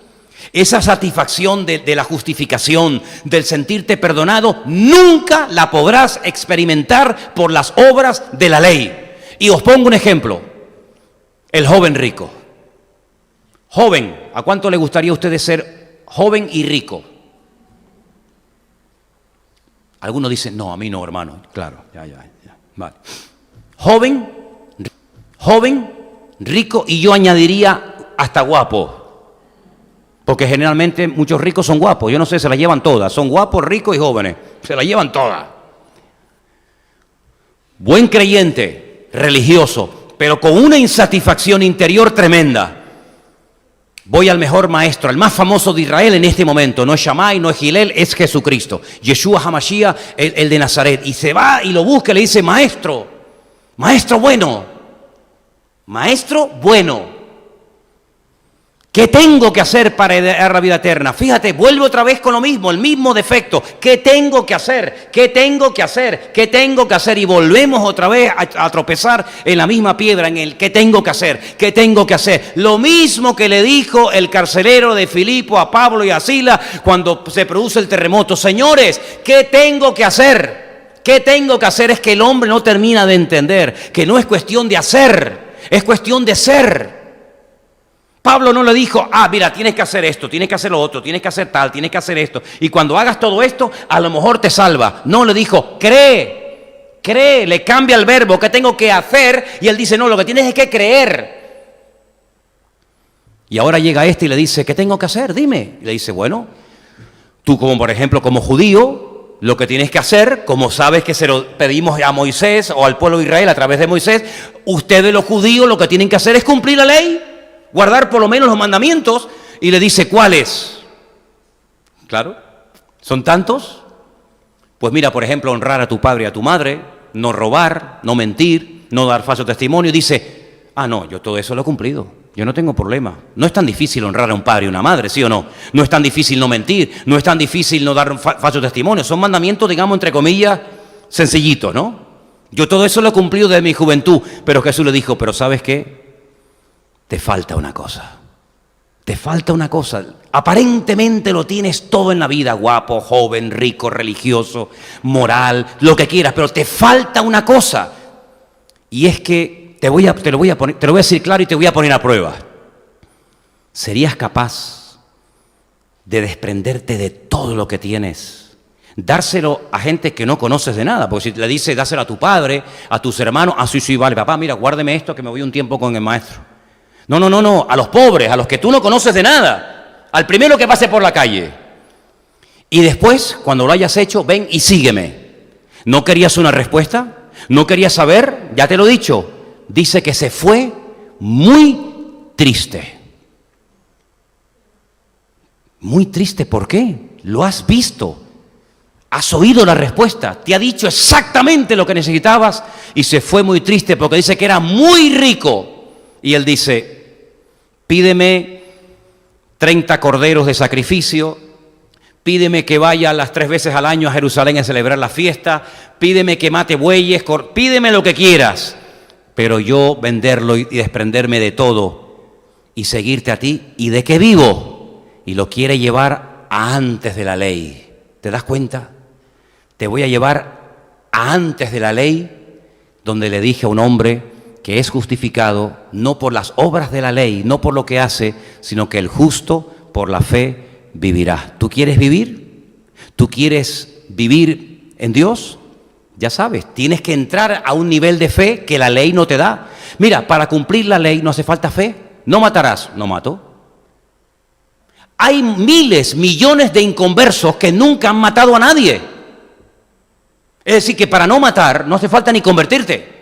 esa satisfacción de la justificación, del sentirte perdonado, nunca la podrás experimentar por las obras de la ley. Y os pongo un ejemplo. El joven rico. Joven, ¿a cuánto le gustaría a ustedes ser joven y rico? Algunos dicen, no, a mí no, hermano. Claro, ya. Vale. Joven, rico, y yo añadiría hasta guapo. Porque generalmente muchos ricos son guapos. Yo no sé, se las llevan todas. Son guapos, ricos y jóvenes. Se las llevan todas. Buen creyente, religioso, pero con una insatisfacción interior tremenda. Voy al mejor maestro, al más famoso de Israel en este momento. No es Shammai, no es Gilel, es Jesucristo. Yeshua HaMashiach, el de Nazaret. Y se va y lo busca y le dice, maestro bueno. ¿Qué tengo que hacer para heredar la vida eterna? Fíjate, vuelve otra vez con lo mismo, el mismo defecto. ¿Qué tengo que hacer? Y volvemos otra vez a tropezar en la misma piedra, en el ¿qué tengo que hacer? Lo mismo que le dijo el carcelero de Filipo a Pablo y a Silas cuando se produce el terremoto. Señores, ¿qué tengo que hacer? Es que el hombre no termina de entender que no es cuestión de hacer, es cuestión de ser. Pablo no le dijo, mira, tienes que hacer esto, tienes que hacer lo otro, tienes que hacer tal, tienes que hacer esto. Y cuando hagas todo esto, a lo mejor te salva. No, le dijo, cree, le cambia el verbo, ¿qué tengo que hacer? Y él dice, no, lo que tienes es que creer. Y ahora llega y le dice, ¿qué tengo que hacer? Dime. Y le dice, bueno, tú como por ejemplo, como judío, lo que tienes que hacer, como sabes que se lo pedimos a Moisés o al pueblo de Israel a través de Moisés, ustedes los judíos lo que tienen que hacer es cumplir la ley. Guardar por lo menos los mandamientos. Y le dice, ¿cuáles? Claro, ¿son tantos? Pues mira, por ejemplo, honrar a tu padre y a tu madre, no robar, no mentir, no dar falso testimonio. Dice, no, yo todo eso lo he cumplido, yo no tengo problema. No es tan difícil honrar a un padre y una madre, ¿sí o no? No es tan difícil no mentir, no es tan difícil no dar falso testimonio. Son mandamientos, digamos, entre comillas, sencillitos, ¿no? Yo todo eso lo he cumplido desde mi juventud. Pero Jesús le dijo, pero ¿sabes qué? Te falta una cosa. Aparentemente lo tienes todo en la vida, guapo, joven, rico, religioso, moral, lo que quieras, pero te falta una cosa. Y es que te lo voy a decir claro y te voy a poner a prueba. ¿Serías capaz de desprenderte de todo lo que tienes? Dárselo a gente que no conoces de nada, porque si le dices, dáselo a tu padre, a tus hermanos, sí, vale, papá, mira, guárdeme esto que me voy un tiempo con el maestro. No, no, no, no, a los pobres, a los que tú no conoces de nada, al primero que pase por la calle. Y después, cuando lo hayas hecho, ven y sígueme. ¿No querías una respuesta? ¿No querías saber? Ya te lo he dicho. Dice que se fue muy triste. Muy triste, ¿por qué? Lo has visto. Has oído la respuesta. Te ha dicho exactamente lo que necesitabas y se fue muy triste porque dice que era muy rico. Y él dice, pídeme 30 corderos de sacrificio, pídeme que vaya las 3 veces al año a Jerusalén a celebrar la fiesta, pídeme que mate bueyes, pídeme lo que quieras, pero yo venderlo y desprenderme de todo y seguirte a ti, ¿y de qué vivo? Y lo quiere llevar a antes de la ley. ¿Te das cuenta? Te voy a llevar a antes de la ley, donde le dije a un hombre que es justificado no por las obras de la ley, no por lo que hace, sino que el justo por la fe vivirá. ¿Tú quieres vivir? ¿Tú quieres vivir en Dios? Ya sabes, tienes que entrar a un nivel de fe que la ley no te da. Mira, para cumplir la ley no hace falta fe. No matarás, no mato. Hay miles, millones de inconversos que nunca han matado a nadie. Es decir, que para no matar no hace falta ni convertirte.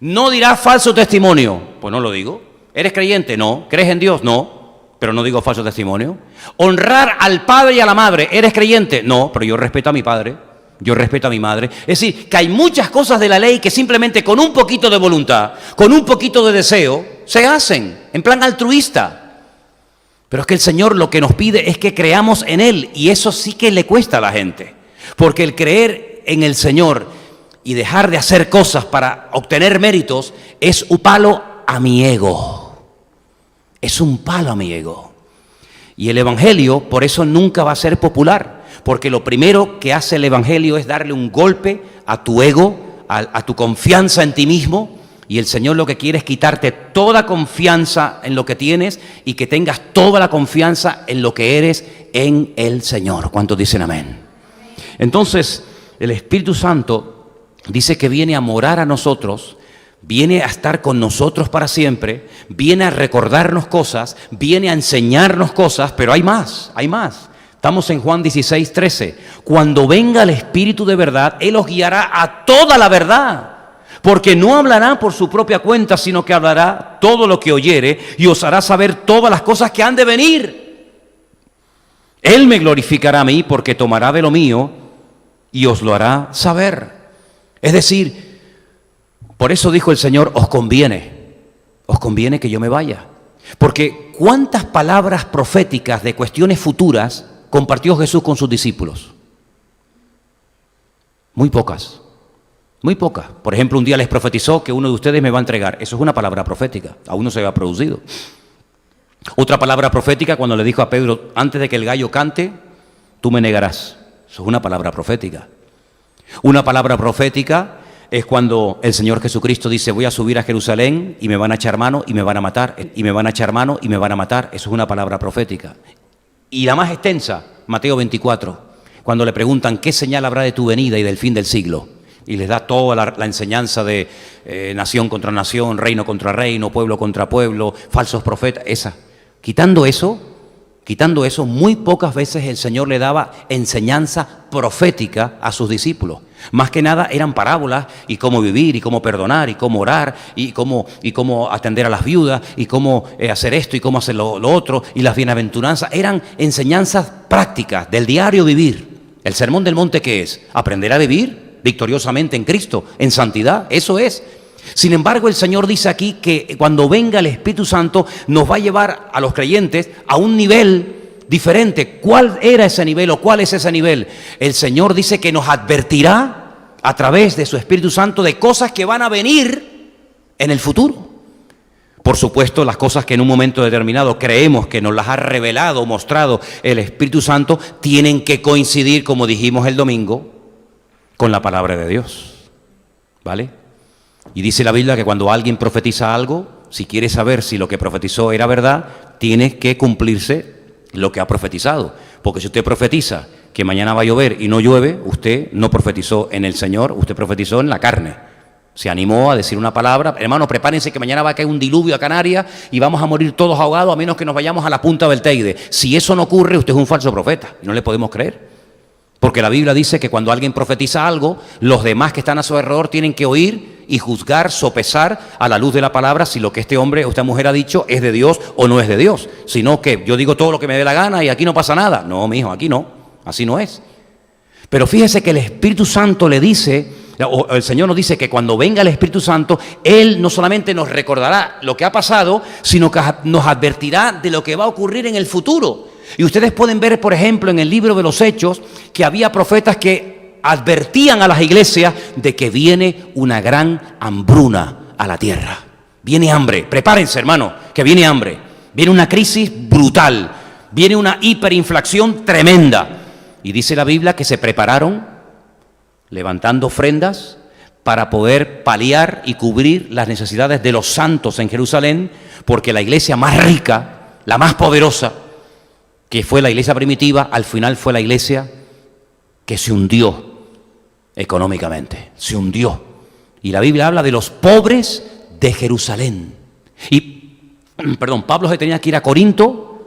No dirás falso testimonio. Pues no lo digo. ¿Eres creyente? No. ¿Crees en Dios? No. Pero no digo falso testimonio. Honrar al padre y a la madre. ¿Eres creyente? No, pero yo respeto a mi padre. Yo respeto a mi madre. Es decir, que hay muchas cosas de la ley que simplemente con un poquito de voluntad, con un poquito de deseo, se hacen en plan altruista. Pero es que el Señor lo que nos pide es que creamos en Él, y eso sí que le cuesta a la gente. Porque el creer en el Señor y dejar de hacer cosas para obtener méritos es un palo a mi ego. Es un palo a mi ego. Y el Evangelio por eso nunca va a ser popular, porque lo primero que hace el Evangelio es darle un golpe a tu ego, a tu confianza en ti mismo, y el Señor lo que quiere es quitarte toda confianza en lo que tienes y que tengas toda la confianza en lo que eres en el Señor. ¿Cuántos dicen amén? Entonces, el Espíritu Santo dice que viene a morar a nosotros, viene a estar con nosotros para siempre, viene a recordarnos cosas, viene a enseñarnos cosas, pero hay más, hay más. Estamos en Juan 16, 13. Cuando venga el Espíritu de verdad, Él os guiará a toda la verdad, porque no hablará por su propia cuenta, sino que hablará todo lo que oyere y os hará saber todas las cosas que han de venir. Él me glorificará a mí porque tomará de lo mío y os lo hará saber. Es decir, por eso dijo el Señor, os conviene que yo me vaya. Porque ¿cuántas palabras proféticas de cuestiones futuras compartió Jesús con sus discípulos? Muy pocas, muy pocas. Por ejemplo, un día les profetizó que uno de ustedes me va a entregar. Eso es una palabra profética, aún no se había producido. Otra palabra profética cuando le dijo a Pedro, antes de que el gallo cante, tú me negarás. Eso es una palabra profética. Una palabra profética es cuando el Señor Jesucristo dice, voy a subir a Jerusalén y me van a echar mano y me van a matar, y me van a echar mano y me van a matar. Eso es una palabra profética. Y la más extensa, Mateo 24, cuando le preguntan qué señal habrá de tu venida y del fin del siglo. Y les da toda la enseñanza de nación contra nación, reino contra reino, pueblo contra pueblo, falsos profetas, esa. Quitando eso, muy pocas veces el Señor le daba enseñanza profética a sus discípulos. Más que nada eran parábolas y cómo vivir y cómo perdonar y cómo orar y cómo atender a las viudas y cómo hacer esto y cómo hacer lo otro y las bienaventuranzas. Eran enseñanzas prácticas del diario vivir. El Sermón del Monte, ¿qué es? Aprender a vivir victoriosamente en Cristo, en santidad, eso es. Sin embargo, el Señor dice aquí que cuando venga el Espíritu Santo nos va a llevar a los creyentes a un nivel diferente. ¿Cuál era ese nivel o cuál es ese nivel? El Señor dice que nos advertirá a través de su Espíritu Santo de cosas que van a venir en el futuro. Por supuesto, las cosas que en un momento determinado creemos que nos las ha revelado o mostrado el Espíritu Santo tienen que coincidir, como dijimos el domingo, con la palabra de Dios. ¿Vale? Y dice la Biblia que cuando alguien profetiza algo, si quiere saber si lo que profetizó era verdad, tiene que cumplirse lo que ha profetizado. Porque si usted profetiza que mañana va a llover y no llueve, usted no profetizó en el Señor, usted profetizó en la carne. Se animó a decir una palabra: hermano, prepárense que mañana va a caer un diluvio a Canarias y vamos a morir todos ahogados a menos que nos vayamos a la punta del Teide. Si eso no ocurre, usted es un falso profeta y no le podemos creer. Porque la Biblia dice que cuando alguien profetiza algo, los demás que están a su alrededor tienen que oír y juzgar, sopesar a la luz de la palabra si lo que este hombre o esta mujer ha dicho es de Dios o no es de Dios. Sino que yo digo todo lo que me dé la gana y aquí no pasa nada. No, mijo, aquí no, así no es. Pero fíjese que el Espíritu Santo le dice, o el Señor nos dice que cuando venga el Espíritu Santo, Él no solamente nos recordará lo que ha pasado, sino que nos advertirá de lo que va a ocurrir en el futuro. Y ustedes pueden ver, por ejemplo, en el libro de los Hechos, que había profetas que advertían a las iglesias de que viene una gran hambruna a la tierra. Viene hambre, prepárense, hermano, que viene hambre. Viene una crisis brutal, viene una hiperinflación tremenda. Y dice la Biblia que se prepararon levantando ofrendas para poder paliar y cubrir las necesidades de los santos en Jerusalén, porque la iglesia más rica, la más poderosa, que fue la iglesia primitiva, al final fue la iglesia que se hundió económicamente, se hundió. Y la Biblia habla de los pobres de Jerusalén. Pablo se tenía que ir a Corinto,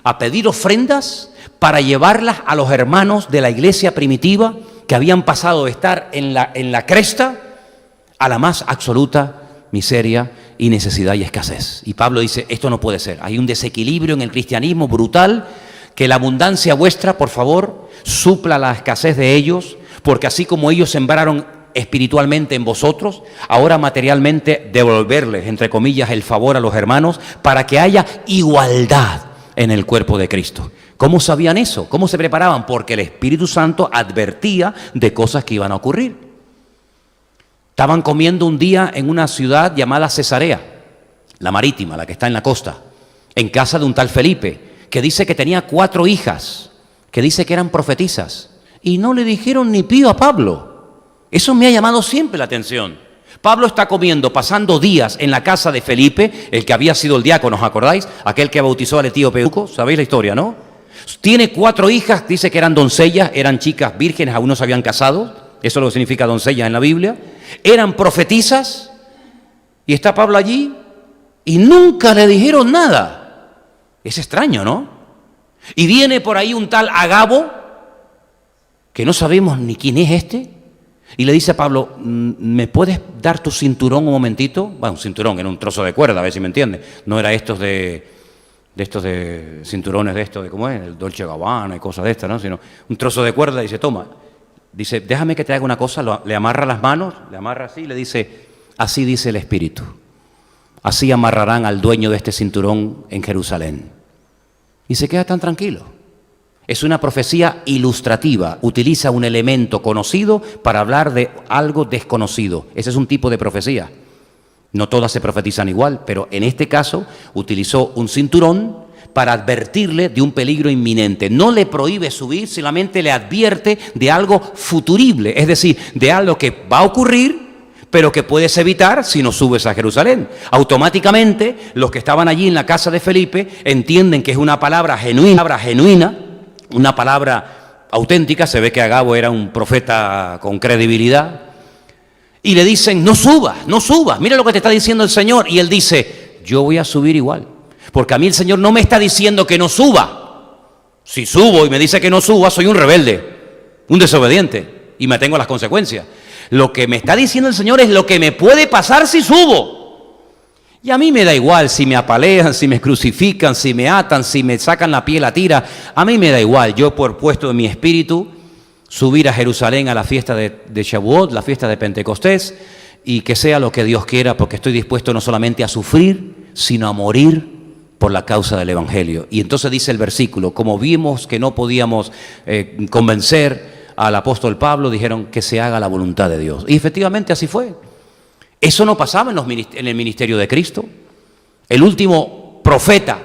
a pedir ofrendas para llevarlas a los hermanos de la iglesia primitiva que habían pasado de estar en la cresta a la más absoluta miseria y necesidad y escasez. Y Pablo dice, esto no puede ser. Hay un desequilibrio en el cristianismo brutal, que la abundancia vuestra, por favor, supla la escasez de ellos, porque así como ellos sembraron espiritualmente en vosotros, ahora materialmente devolverles, entre comillas, el favor a los hermanos para que haya igualdad en el cuerpo de Cristo. ¿Cómo sabían eso? ¿Cómo se preparaban? Porque el Espíritu Santo advertía de cosas que iban a ocurrir. Estaban comiendo un día en una ciudad llamada Cesarea, la marítima, la que está en la costa, en casa de un tal Felipe, que dice que tenía 4 hijas, que dice que eran profetisas, y no le dijeron ni pío a Pablo. Eso me ha llamado siempre la atención. Pablo está comiendo, pasando días en la casa de Felipe, el que había sido el diácono, ¿os acordáis? Aquel que bautizó al etíope Eunuco, ¿sabéis la historia, no? Tiene 4 hijas, dice que eran doncellas, eran chicas vírgenes, aún no se habían casado, eso es lo que significa doncella en la Biblia, eran profetisas, y está Pablo allí, y nunca le dijeron nada. Es extraño, ¿no? Y viene por ahí un tal Agabo, que no sabemos ni quién es este, y le dice a Pablo, ¿me puedes dar tu cinturón un momentito? Bueno, un cinturón, era un trozo de cuerda, a ver si me entiendes. No era estos de cinturones de estos, de ¿cómo es? El Dolce & Gabbana y cosas de estas, ¿no? Sino un trozo de cuerda y dice, toma. Dice, déjame que te haga una cosa, le amarra las manos, le amarra así y le dice, así dice el Espíritu. Así amarrarán al dueño de este cinturón en Jerusalén. Y se queda tan tranquilo. Es una profecía ilustrativa, utiliza un elemento conocido para hablar de algo desconocido. Ese es un tipo de profecía. No todas se profetizan igual, pero en este caso utilizó un cinturón para advertirle de un peligro inminente. No le prohíbe subir, solamente le advierte de algo futurible, es decir, de algo que va a ocurrir, pero que puedes evitar si no subes a Jerusalén. Automáticamente, los que estaban allí en la casa de Felipe entienden que es una palabra genuina, una palabra auténtica. Se ve que Agabo era un profeta con credibilidad. Y le dicen, no subas, mira lo que te está diciendo el Señor. Y él dice, yo voy a subir igual, porque a mí el Señor no me está diciendo que no suba. Si subo y me dice que no suba, soy un rebelde, un desobediente, y me tengo las consecuencias. Lo que me está diciendo el Señor es lo que me puede pasar si subo. Y a mí me da igual si me apalean, si me crucifican, si me atan, si me sacan la piel a tira. A mí me da igual, yo por puesto de mi espíritu, subir a Jerusalén a la fiesta de Shavuot, la fiesta de Pentecostés, y que sea lo que Dios quiera, porque estoy dispuesto no solamente a sufrir, sino a morir por la causa del Evangelio. Y entonces dice el versículo, como vimos que no podíamos convencer al apóstol Pablo, dijeron que se haga la voluntad de Dios. Y efectivamente así fue. Eso no pasaba en el ministerio de Cristo. El último profeta,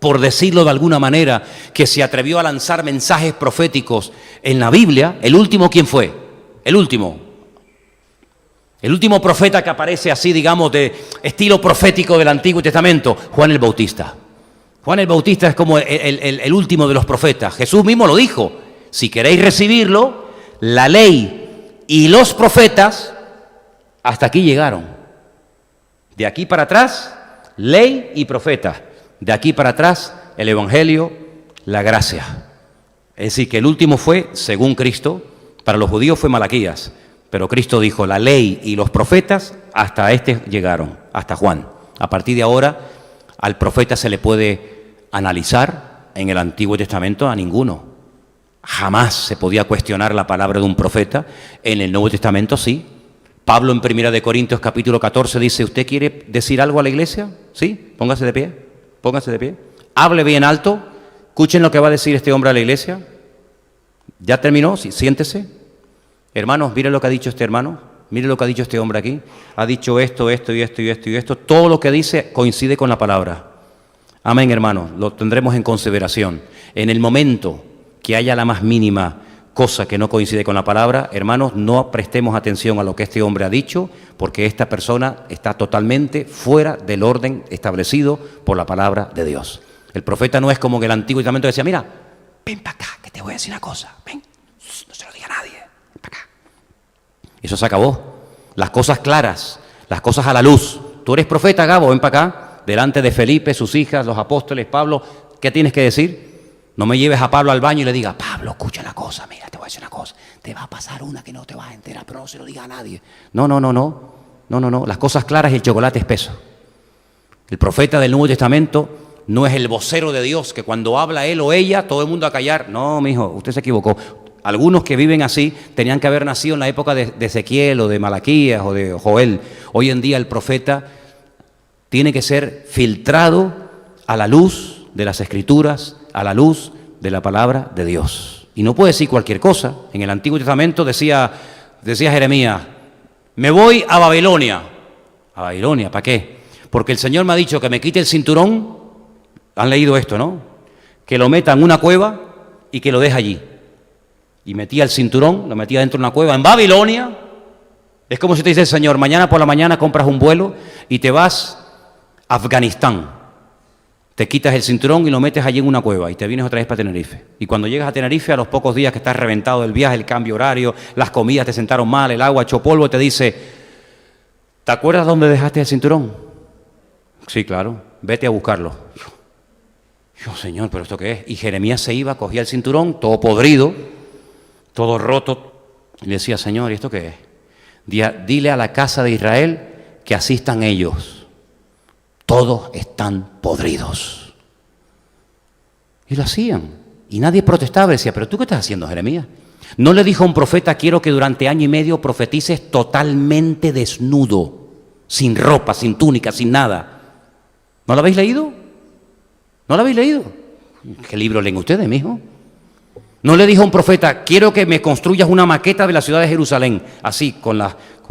por decirlo de alguna manera, que se atrevió a lanzar mensajes proféticos en la Biblia, el último, ¿quién fue? El último profeta que aparece así, digamos, de estilo profético del Antiguo Testamento, Juan el Bautista. Juan el Bautista es como el último de los profetas. Jesús mismo lo dijo, si queréis recibirlo, la ley y los profetas Hasta aquí llegaron. De aquí para atrás, ley y profeta. De aquí para atrás, el Evangelio, la gracia. Es decir, que el último fue, según Cristo, para los judíos fue Malaquías, pero Cristo dijo, la ley y los profetas hasta este llegaron, hasta Juan. A partir de ahora, al profeta se le puede analizar, en el Antiguo Testamento a ninguno. Jamás se podía cuestionar la palabra de un profeta, en el Nuevo Testamento sí. Pablo en 1 Corintios capítulo 14 dice, ¿usted quiere decir algo a la iglesia? ¿Sí? Póngase de pie, póngase de pie. Hable bien alto, escuchen lo que va a decir este hombre a la iglesia. ¿Ya terminó? Sí, siéntese. Hermanos, miren lo que ha dicho este hermano, miren lo que ha dicho este hombre aquí. Ha dicho esto, esto y esto y esto y esto. Todo lo que dice coincide con la palabra. Amén, hermanos, lo tendremos en consideración. En el momento que haya la más mínima cosa que no coincide con la palabra, hermanos, no prestemos atención a lo que este hombre ha dicho, porque esta persona está totalmente fuera del orden establecido por la palabra de Dios. El profeta no es como en el Antiguo Testamento que decía, mira, ven para acá, que te voy a decir una cosa, ven, no se lo diga a nadie, ven para acá. Eso se acabó. Las cosas claras, las cosas a la luz. Tú eres profeta, Gabo, ven para acá, delante de Felipe, sus hijas, los apóstoles, Pablo, ¿qué tienes que decir? No me lleves a Pablo al baño y le digas, Pablo, escucha la cosa, mira, te voy a decir una cosa, te va a pasar una que no te vas a enterar, pero no se lo diga a nadie. No, las cosas claras y el chocolate espeso. El profeta del Nuevo Testamento no es el vocero de Dios, que cuando habla él o ella, todo el mundo a callar. No, mijo, usted se equivocó. Algunos que viven así tenían que haber nacido en la época de Ezequiel o de Malaquías o de Joel. Hoy en día el profeta tiene que ser filtrado a la luz de las Escrituras, a la luz de la palabra de Dios. Y no puede decir cualquier cosa. En el Antiguo Testamento decía Jeremías, me voy a Babilonia. ¿A Babilonia? ¿Para qué? Porque el Señor me ha dicho que me quite el cinturón. Han leído esto, ¿no? Que lo meta en una cueva y que lo deje allí. Y metía el cinturón, lo metía dentro de una cueva en Babilonia. Es como si te dice el Señor, mañana por la mañana compras un vuelo y te vas a Afganistán. Te quitas el cinturón y lo metes allí en una cueva y te vienes otra vez para Tenerife. Y cuando llegas a Tenerife, a los pocos días que estás reventado del viaje, el cambio horario, las comidas te sentaron mal, el agua echó polvo, te dice, ¿te acuerdas dónde dejaste el cinturón? Sí, claro, vete a buscarlo. Yo, Señor, ¿pero esto qué es? Y Jeremías se iba, cogía el cinturón, todo podrido, todo roto, y le decía, Señor, ¿y esto qué es? Dile a la casa de Israel que así están ellos. Todos están podridos. Y lo hacían. Y nadie protestaba, decía, ¿pero tú qué estás haciendo, Jeremías? No le dijo a un profeta, quiero que durante año y medio profetices totalmente desnudo, sin ropa, sin túnica, sin nada. ¿No lo habéis leído? ¿No lo habéis leído? ¿Qué libro leen ustedes, mijo? No le dijo a un profeta, quiero que me construyas una maqueta de la ciudad de Jerusalén, así, con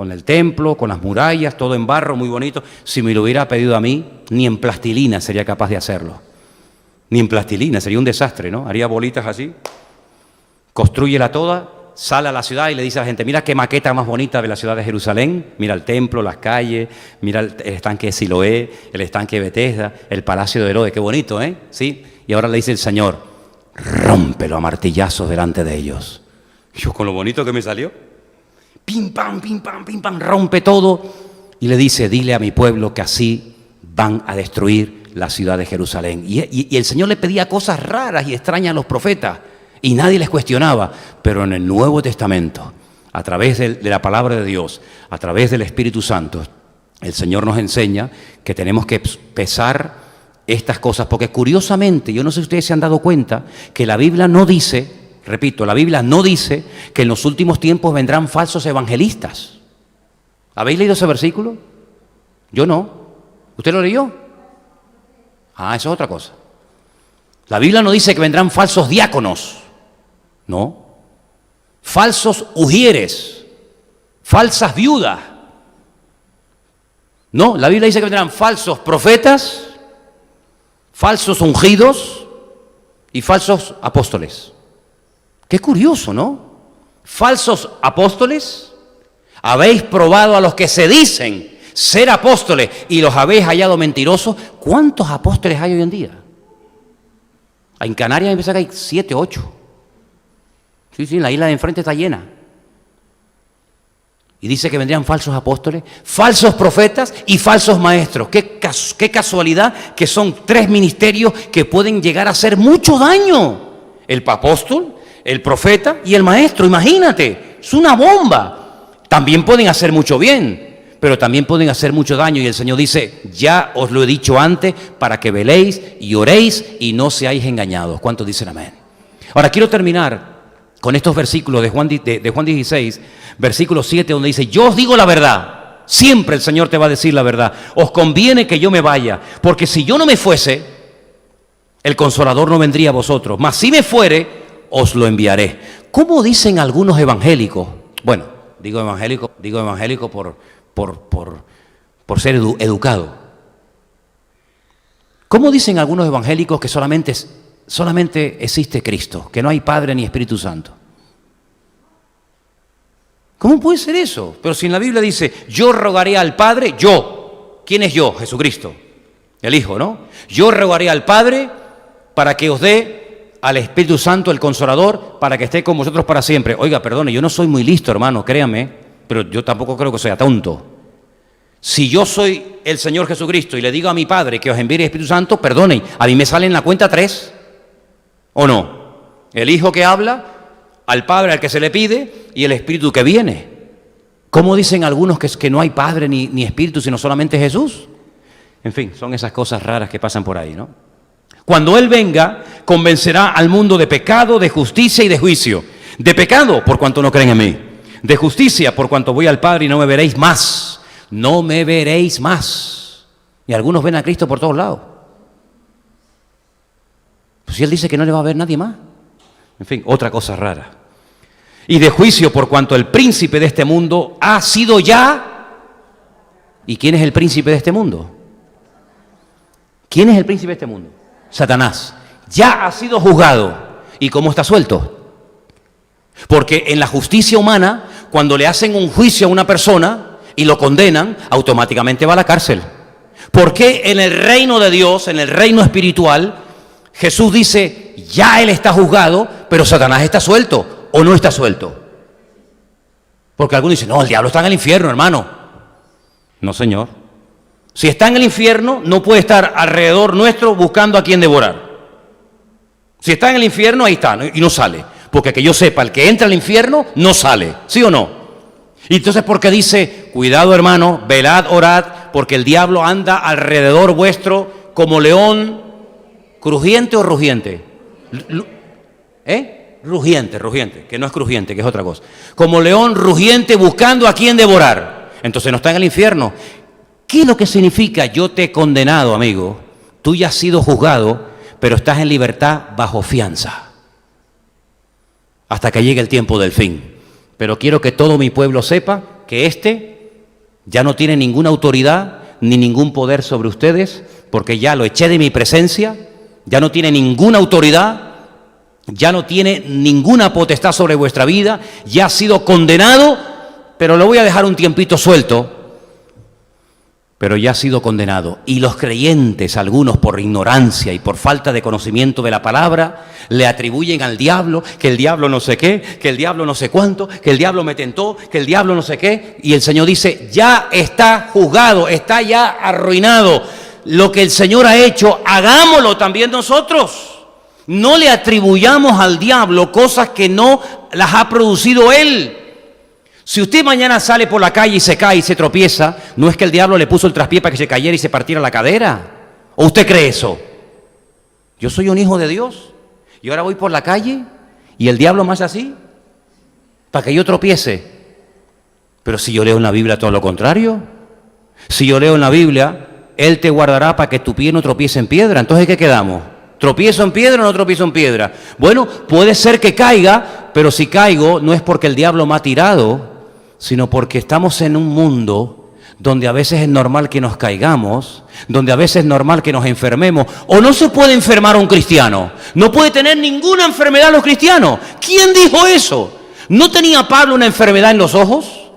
el templo, con las murallas, todo en barro, muy bonito. Si me lo hubiera pedido a mí, ni en plastilina sería capaz de hacerlo. Ni en plastilina, sería un desastre, ¿no? Haría bolitas así, constrúyela toda, sale a la ciudad y le dice a la gente, mira qué maqueta más bonita de la ciudad de Jerusalén, mira el templo, las calles, mira el estanque de Siloé, el estanque de Betesda, el palacio de Herodes, qué bonito, ¿eh? ¿Sí? Y ahora le dice el Señor, rómpelo a martillazos delante de ellos. Yo con lo bonito que me salió, pim, pam, rompe todo y le dice, dile a mi pueblo que así van a destruir la ciudad de Jerusalén. Y el Señor le pedía cosas raras y extrañas a los profetas y nadie les cuestionaba, pero en el Nuevo Testamento, a través de la palabra de Dios, a través del Espíritu Santo, el Señor nos enseña que tenemos que pesar estas cosas, porque curiosamente, yo no sé si ustedes se han dado cuenta, que la Biblia no dice, repito, la Biblia no dice que en los últimos tiempos vendrán falsos evangelistas. ¿Habéis leído ese versículo? Yo no. ¿Usted lo leyó? Ah, eso es otra cosa. La Biblia no dice que vendrán falsos diáconos. No. Falsos ujieres. Falsas viudas. No, la Biblia dice que vendrán falsos profetas, falsos ungidos y falsos apóstoles. Qué curioso, ¿no? Falsos apóstoles. Habéis probado a los que se dicen ser apóstoles y los habéis hallado mentirosos. ¿Cuántos apóstoles hay hoy en día? En Canarias me parece que hay 7, 8. Sí, la isla de enfrente está llena. Y dice que vendrían falsos apóstoles, falsos profetas y falsos maestros. Qué casualidad que son 3 ministerios que pueden llegar a hacer mucho daño. El apóstol, el profeta y el maestro. Imagínate, es una bomba. También pueden hacer mucho bien, pero también pueden hacer mucho daño. Y el Señor dice, ya os lo he dicho antes, para que veléis y oréis y no seáis engañados. ¿Cuántos dicen amén? Ahora quiero terminar con estos versículos de Juan 16, versículo 7, donde dice, yo os digo la verdad, siempre el Señor te va a decir la verdad, os conviene que yo me vaya, porque si yo no me fuese, el Consolador no vendría a vosotros, mas si me fuere, os lo enviaré. ¿Cómo dicen algunos evangélicos? Bueno, digo evangélico por ser educado. ¿Cómo dicen algunos evangélicos que solamente existe Cristo, que no hay Padre ni Espíritu Santo? ¿Cómo puede ser eso? Pero si en la Biblia dice, yo rogaré al Padre, yo. ¿Quién es yo? Jesucristo, el Hijo, ¿no? Yo rogaré al Padre para que os dé al Espíritu Santo, el Consolador, para que esté con vosotros para siempre. Oiga, perdone, yo no soy muy listo, hermano, créame, pero yo tampoco creo que sea tonto. Si yo soy el Señor Jesucristo y le digo a mi Padre que os envíe el Espíritu Santo, perdone, a mí me sale en la cuenta 3. ¿O no? El Hijo que habla, al Padre al que se le pide y el Espíritu que viene. ¿Cómo dicen algunos que no hay Padre ni Espíritu, sino solamente Jesús? En fin, son esas cosas raras que pasan por ahí, ¿no? Cuando Él venga, convencerá al mundo de pecado, de justicia y de juicio. De pecado, por cuanto no creen en mí. De justicia, por cuanto voy al Padre y no me veréis más. No me veréis más. Y algunos ven a Cristo por todos lados. Pues si Él dice que no le va a ver nadie más. En fin, otra cosa rara. Y de juicio, por cuanto el príncipe de este mundo ha sido ya. ¿Y quién es el príncipe de este mundo? ¿Quién es el príncipe de este mundo? Satanás. Ya ha sido juzgado. ¿Y cómo está suelto? Porque en la justicia humana, cuando le hacen un juicio a una persona y lo condenan, automáticamente va a la cárcel. ¿Por qué en el reino de Dios, en el reino espiritual, Jesús dice, ya Él está juzgado, pero Satanás está suelto, o no está suelto? Porque algunos dicen, no, el diablo está en el infierno, hermano. No, señor. Si está en el infierno, no puede estar alrededor nuestro buscando a quien devorar. Si está en el infierno, ahí está, y no sale. Porque que yo sepa, el que entra al infierno, no sale. ¿Sí o no? Y entonces, ¿por qué dice, cuidado, hermano, velad, orad, porque el diablo anda alrededor vuestro como león? ¿Crujiente o rugiente? Rugiente, que no es crujiente, que es otra cosa. Como león rugiente buscando a quien devorar. Entonces no está en el infierno. ¿Qué es lo que significa yo te he condenado, amigo? Tú ya has sido juzgado, pero estás en libertad bajo fianza. Hasta que llegue el tiempo del fin. Pero quiero que todo mi pueblo sepa que este ya no tiene ninguna autoridad ni ningún poder sobre ustedes, porque ya lo eché de mi presencia. Ya no tiene ninguna autoridad, ya no tiene ninguna potestad sobre vuestra vida, ya ha sido condenado, pero lo voy a dejar un tiempito suelto, pero ya ha sido condenado. Y los creyentes, algunos por ignorancia y por falta de conocimiento de la palabra, le atribuyen al diablo que el diablo no sé qué, que el diablo no sé cuánto, que el diablo me tentó, que el diablo no sé qué, y el Señor dice, ya está juzgado, está ya arruinado. Lo que el Señor ha hecho, hagámoslo también nosotros. No le atribuyamos al diablo cosas que no las ha producido Él. Si usted mañana sale por la calle y se cae y se tropieza, no es que el diablo le puso el traspié para que se cayera y se partiera la cadera. ¿O usted cree eso? Yo soy un hijo de Dios y ahora voy por la calle y el diablo me hace así para que yo tropiece. Pero si yo leo en la Biblia todo lo contrario, si yo leo en la Biblia, Él te guardará para que tu pie no tropiece en piedra. Entonces, ¿qué quedamos? ¿Tropiezo en piedra o no tropiezo en piedra? Bueno, puede ser que caiga, pero si caigo no es porque el diablo me ha tirado, sino porque estamos en un mundo donde a veces es normal que nos caigamos, donde a veces es normal que nos enfermemos. ¿O no se puede enfermar a un cristiano? No puede tener ninguna enfermedad los cristianos. ¿Quién dijo eso? ¿No tenía Pablo una enfermedad en los ojos?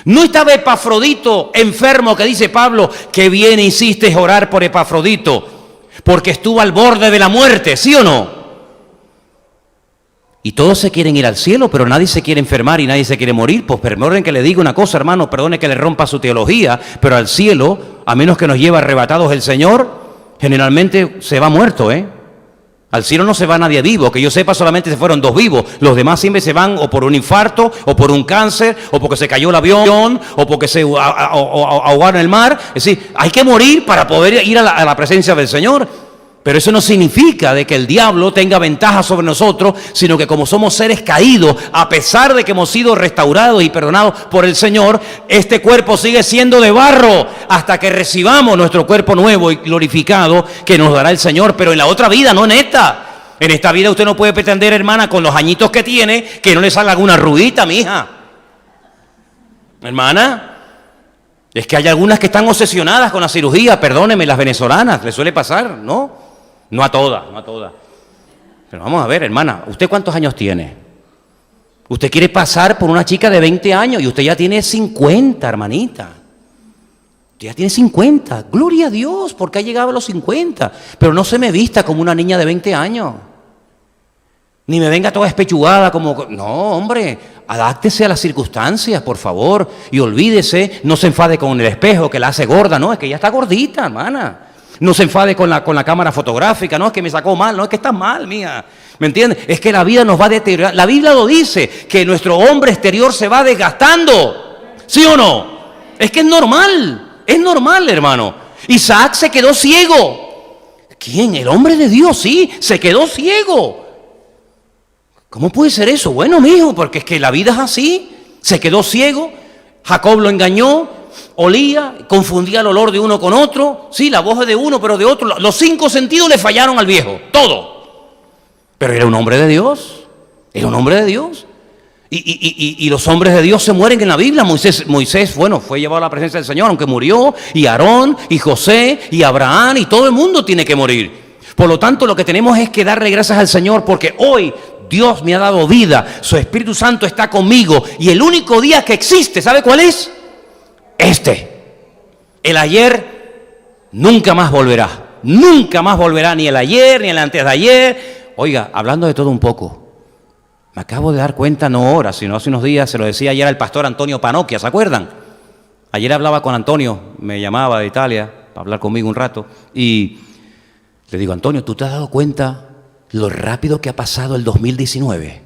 ¿No estaba Epafrodito enfermo, que dice Pablo, que bien hiciste orar por Epafrodito, porque estuvo al borde de la muerte, ¿sí o no? Y todos se quieren ir al cielo, pero nadie se quiere enfermar y nadie se quiere morir. Pues perdonen que le diga una cosa, hermano, perdone que le rompa su teología, pero al cielo, a menos que nos lleve arrebatados el Señor, generalmente se va muerto, ¿eh? Al cielo no se va nadie vivo, que yo sepa solamente se fueron 2 vivos, los demás siempre se van o por un infarto, o por un cáncer, o porque se cayó el avión, o porque se ahogaron en el mar. Es decir, hay que morir para poder ir a la presencia del Señor. Pero eso no significa de que el diablo tenga ventaja sobre nosotros, sino que como somos seres caídos, a pesar de que hemos sido restaurados y perdonados por el Señor, este cuerpo sigue siendo de barro hasta que recibamos nuestro cuerpo nuevo y glorificado que nos dará el Señor, pero en la otra vida, no en esta. En esta vida usted no puede pretender, hermana, con los añitos que tiene, que no le salga alguna arruguita, mija. Hermana, es que hay algunas que están obsesionadas con la cirugía, perdónenme, las venezolanas, les suele pasar, ¿no? No a todas, no a todas. Pero vamos a ver, hermana, ¿usted cuántos años tiene? Usted quiere pasar por una chica de 20 años y usted ya tiene 50, hermanita. Usted ya tiene 50. Gloria a Dios, porque ha llegado a los 50. Pero no se me vista como una niña de 20 años. Ni me venga toda espechugada como... No, hombre, adáctese a las circunstancias, por favor. Y olvídese, no se enfade con el espejo que la hace gorda. No, es que ella está gordita, hermana. No se enfade con la cámara fotográfica, no es que me sacó mal, no es que está mal, mía. ¿Me entiendes? Es que la vida nos va a deteriorar. La Biblia lo dice, que nuestro hombre exterior se va desgastando. ¿Sí o no? Es que es normal, hermano. Isaac se quedó ciego. ¿Quién? El hombre de Dios, sí, se quedó ciego. ¿Cómo puede ser eso? Bueno, mijo, porque es que la vida es así. Se quedó ciego, Jacob lo engañó. Olía, confundía el olor de uno con otro, sí, la voz es de uno, pero de otro. Los 5 sentidos le fallaron al viejo, todo. Pero era un hombre de Dios, era un hombre de Dios. Y los hombres de Dios se mueren en la Biblia. Moisés, bueno, fue llevado a la presencia del Señor, aunque murió, y Aarón, y José, y Abraham, y todo el mundo tiene que morir. Por lo tanto, lo que tenemos es que darle gracias al Señor, porque hoy Dios me ha dado vida, su Espíritu Santo está conmigo, y el único día que existe, ¿sabe cuál es? El ayer nunca más volverá, ni el ayer, ni el antes de ayer. Oiga, hablando de todo un poco, me acabo de dar cuenta, no ahora, sino hace unos días, se lo decía ayer al pastor Antonio Panocchia, ¿se acuerdan? Ayer hablaba con Antonio, me llamaba de Italia para hablar conmigo un rato, y le digo, Antonio, ¿tú te has dado cuenta lo rápido que ha pasado el 2019?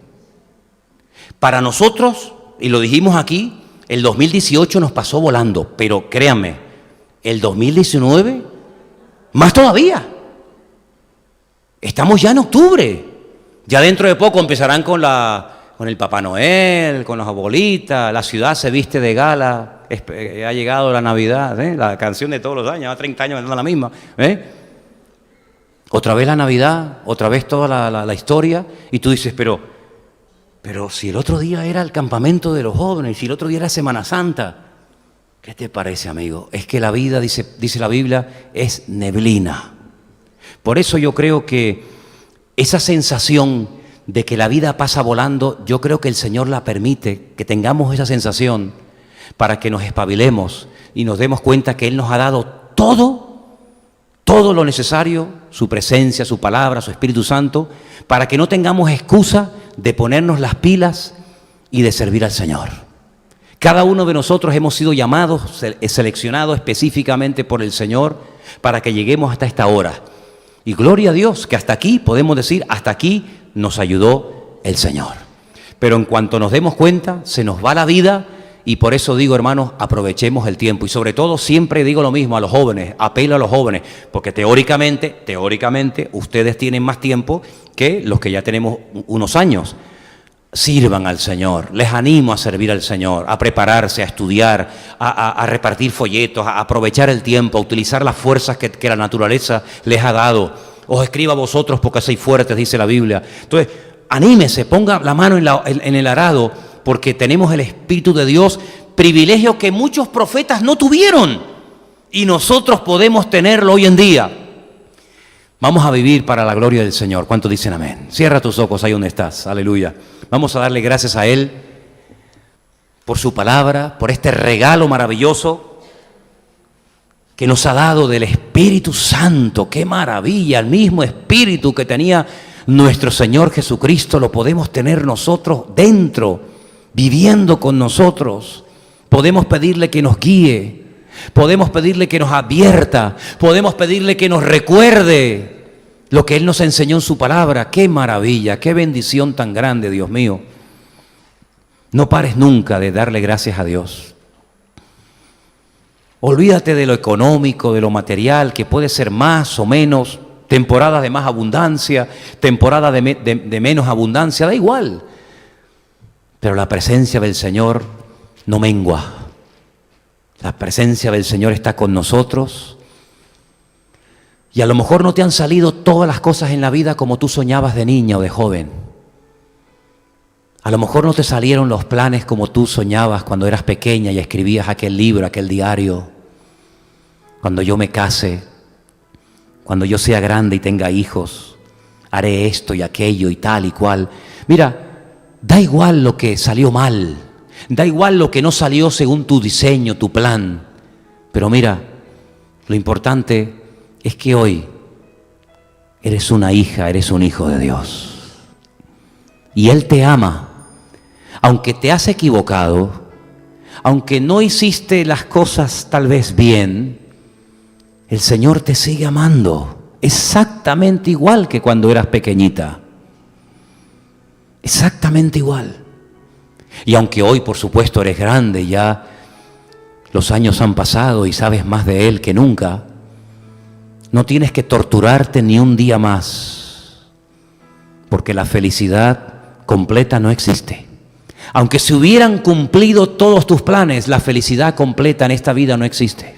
Para nosotros, y lo dijimos aquí, el 2018 nos pasó volando, pero créanme, el 2019, más todavía. Estamos ya en octubre. Ya dentro de poco empezarán con el Papá Noel, con las abuelitas, la ciudad se viste de gala, ha llegado la Navidad, la canción de todos los años, va 30 años dando la misma. Otra vez la Navidad, otra vez toda la historia, y tú dices, pero si el otro día era el campamento de los jóvenes, si el otro día era Semana Santa, ¿qué te parece, amigo? Es que la vida, dice la Biblia, es neblina. Por eso yo creo que esa sensación de que la vida pasa volando, yo creo que el Señor la permite, que tengamos esa sensación para que nos espabilemos y nos demos cuenta que Él nos ha dado todo lo necesario, su presencia, su palabra, su Espíritu Santo, para que no tengamos excusa de ponernos las pilas y de servir al Señor. Cada uno de nosotros hemos sido llamados, seleccionados específicamente por el Señor para que lleguemos hasta esta hora. Y gloria a Dios que hasta aquí, podemos decir, hasta aquí nos ayudó el Señor. Pero en cuanto nos demos cuenta, se nos va la vida. Y por eso digo, hermanos, aprovechemos el tiempo. Y sobre todo siempre digo lo mismo a los jóvenes, apelo a los jóvenes, porque teóricamente, ustedes tienen más tiempo que los que ya tenemos unos años. Sirvan al Señor, les animo a servir al Señor, a prepararse, a estudiar, a repartir folletos, a aprovechar el tiempo, a utilizar las fuerzas que la naturaleza les ha dado. Os escriba a vosotros porque sois fuertes, dice la Biblia. Entonces, anímese, ponga la mano en el arado, porque tenemos el Espíritu de Dios, privilegio que muchos profetas no tuvieron y nosotros podemos tenerlo hoy en día. Vamos a vivir para la gloria del Señor. ¿Cuántos dicen amén? Cierra tus ojos ahí donde estás. Aleluya. Vamos a darle gracias a Él por su palabra, por este regalo maravilloso. que nos ha dado del Espíritu Santo. ¡Qué maravilla! El mismo Espíritu que tenía nuestro Señor Jesucristo lo podemos tener nosotros dentro, viviendo con nosotros. Podemos pedirle que nos guíe, podemos pedirle que nos advierta, podemos pedirle que nos recuerde lo que Él nos enseñó en su palabra. ¡Qué maravilla! ¡Qué bendición tan grande, Dios mío! No pares nunca de darle gracias a Dios. Olvídate de lo económico, de lo material, que puede ser más o menos, temporadas de más abundancia, temporadas de menos abundancia, da igual. Pero la presencia del Señor no mengua. La presencia del Señor está con nosotros. Y a lo mejor no te han salido todas las cosas en la vida como tú soñabas de niña o de joven. A lo mejor no te salieron los planes como tú soñabas cuando eras pequeña y escribías aquel libro, aquel diario. Cuando yo me case, cuando yo sea grande y tenga hijos, haré esto y aquello y tal y cual. Mira, da igual lo que salió mal, da igual lo que no salió según tu diseño, tu plan. Pero mira, lo importante es que hoy eres una hija, eres un hijo de Dios. Y Él te ama. Aunque te has equivocado, aunque no hiciste las cosas tal vez bien, el Señor te sigue amando exactamente igual que cuando eras pequeñita. Exactamente igual. Y aunque hoy, por supuesto, eres grande, ya los años han pasado y sabes más de Él que nunca, no tienes que torturarte ni un día más, porque la felicidad completa no existe. Aunque se hubieran cumplido todos tus planes, la felicidad completa en esta vida no existe.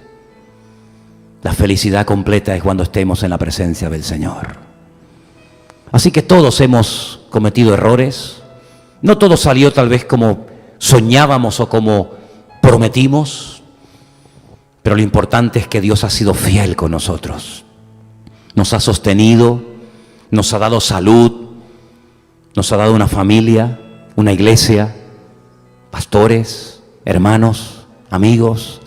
La felicidad completa es cuando estemos en la presencia del Señor. Así que todos hemos cometido errores. No todo salió tal vez como soñábamos o como prometimos. Pero lo importante es que Dios ha sido fiel con nosotros. Nos ha sostenido, nos ha dado salud, nos ha dado una familia, una iglesia, pastores, hermanos, amigos.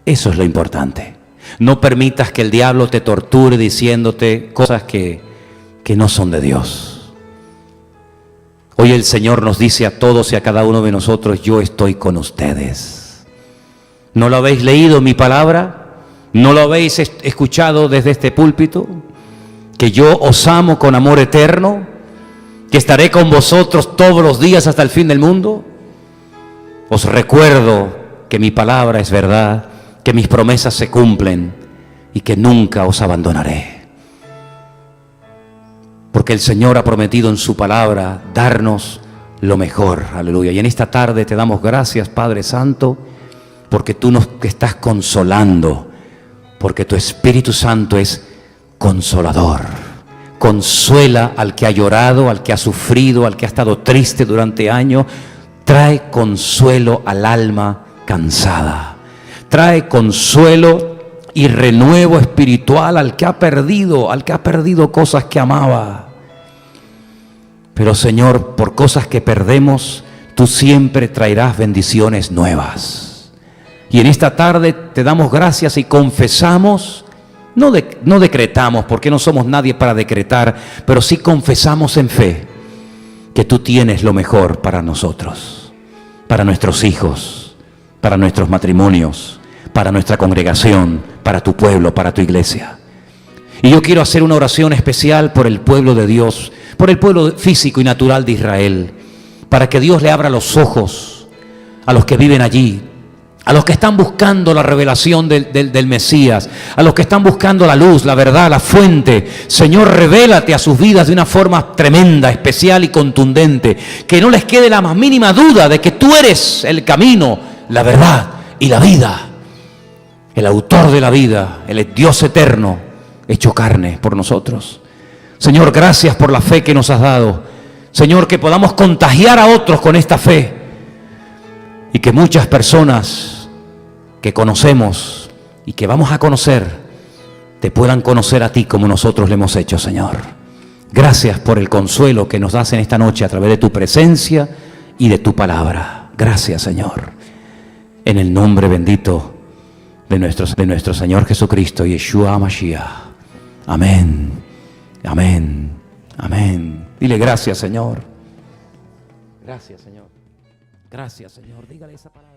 Eso es lo importante. No permitas que el diablo te torture diciéndote cosas que no son de Dios. Hoy el Señor nos dice a todos y a cada uno de nosotros: yo estoy con ustedes. ¿No lo habéis leído mi palabra? ¿No lo habéis escuchado desde este púlpito? Que yo os amo con amor eterno, que estaré con vosotros todos los días hasta el fin del mundo. Os recuerdo que mi palabra es verdad, que mis promesas se cumplen y que nunca os abandonaré. Porque el Señor ha prometido en su palabra darnos lo mejor. Aleluya. Y en esta tarde te damos gracias, Padre Santo, porque tú nos estás consolando, porque tu Espíritu Santo es consolador. Consuela al que ha llorado, al que ha sufrido, al que ha estado triste durante años. Trae consuelo al alma cansada. Trae consuelo y renuevo espiritual al que ha perdido cosas que amaba. Pero Señor, por cosas que perdemos, tú siempre traerás bendiciones nuevas. Y en esta tarde te damos gracias y confesamos, no decretamos, porque no somos nadie para decretar, pero sí confesamos en fe que tú tienes lo mejor para nosotros, para nuestros hijos, para nuestros matrimonios, para nuestra congregación, para tu pueblo, para tu iglesia. Y yo quiero hacer una oración especial por el pueblo de Dios, por el pueblo físico y natural de Israel, para que Dios le abra los ojos a los que viven allí, a los que están buscando la revelación del Mesías, a los que están buscando la luz, la verdad, la fuente. Señor, revélate a sus vidas de una forma tremenda, especial y contundente, que no les quede la más mínima duda de que tú eres el camino, la verdad y la vida, el autor de la vida, el Dios eterno hecho carne por nosotros. Señor, gracias por la fe que nos has dado. Señor, que podamos contagiar a otros con esta fe y que muchas personas que conocemos y que vamos a conocer te puedan conocer a ti como nosotros lo hemos hecho, Señor. Gracias por el consuelo que nos das en esta noche a través de tu presencia y de tu palabra. Gracias, Señor. En el nombre bendito de nuestro Señor Jesucristo, Yeshua HaMashiach. Amén, amén, amén. Dile gracias, Señor. Gracias, Señor. Gracias, Señor. Dígale esa palabra.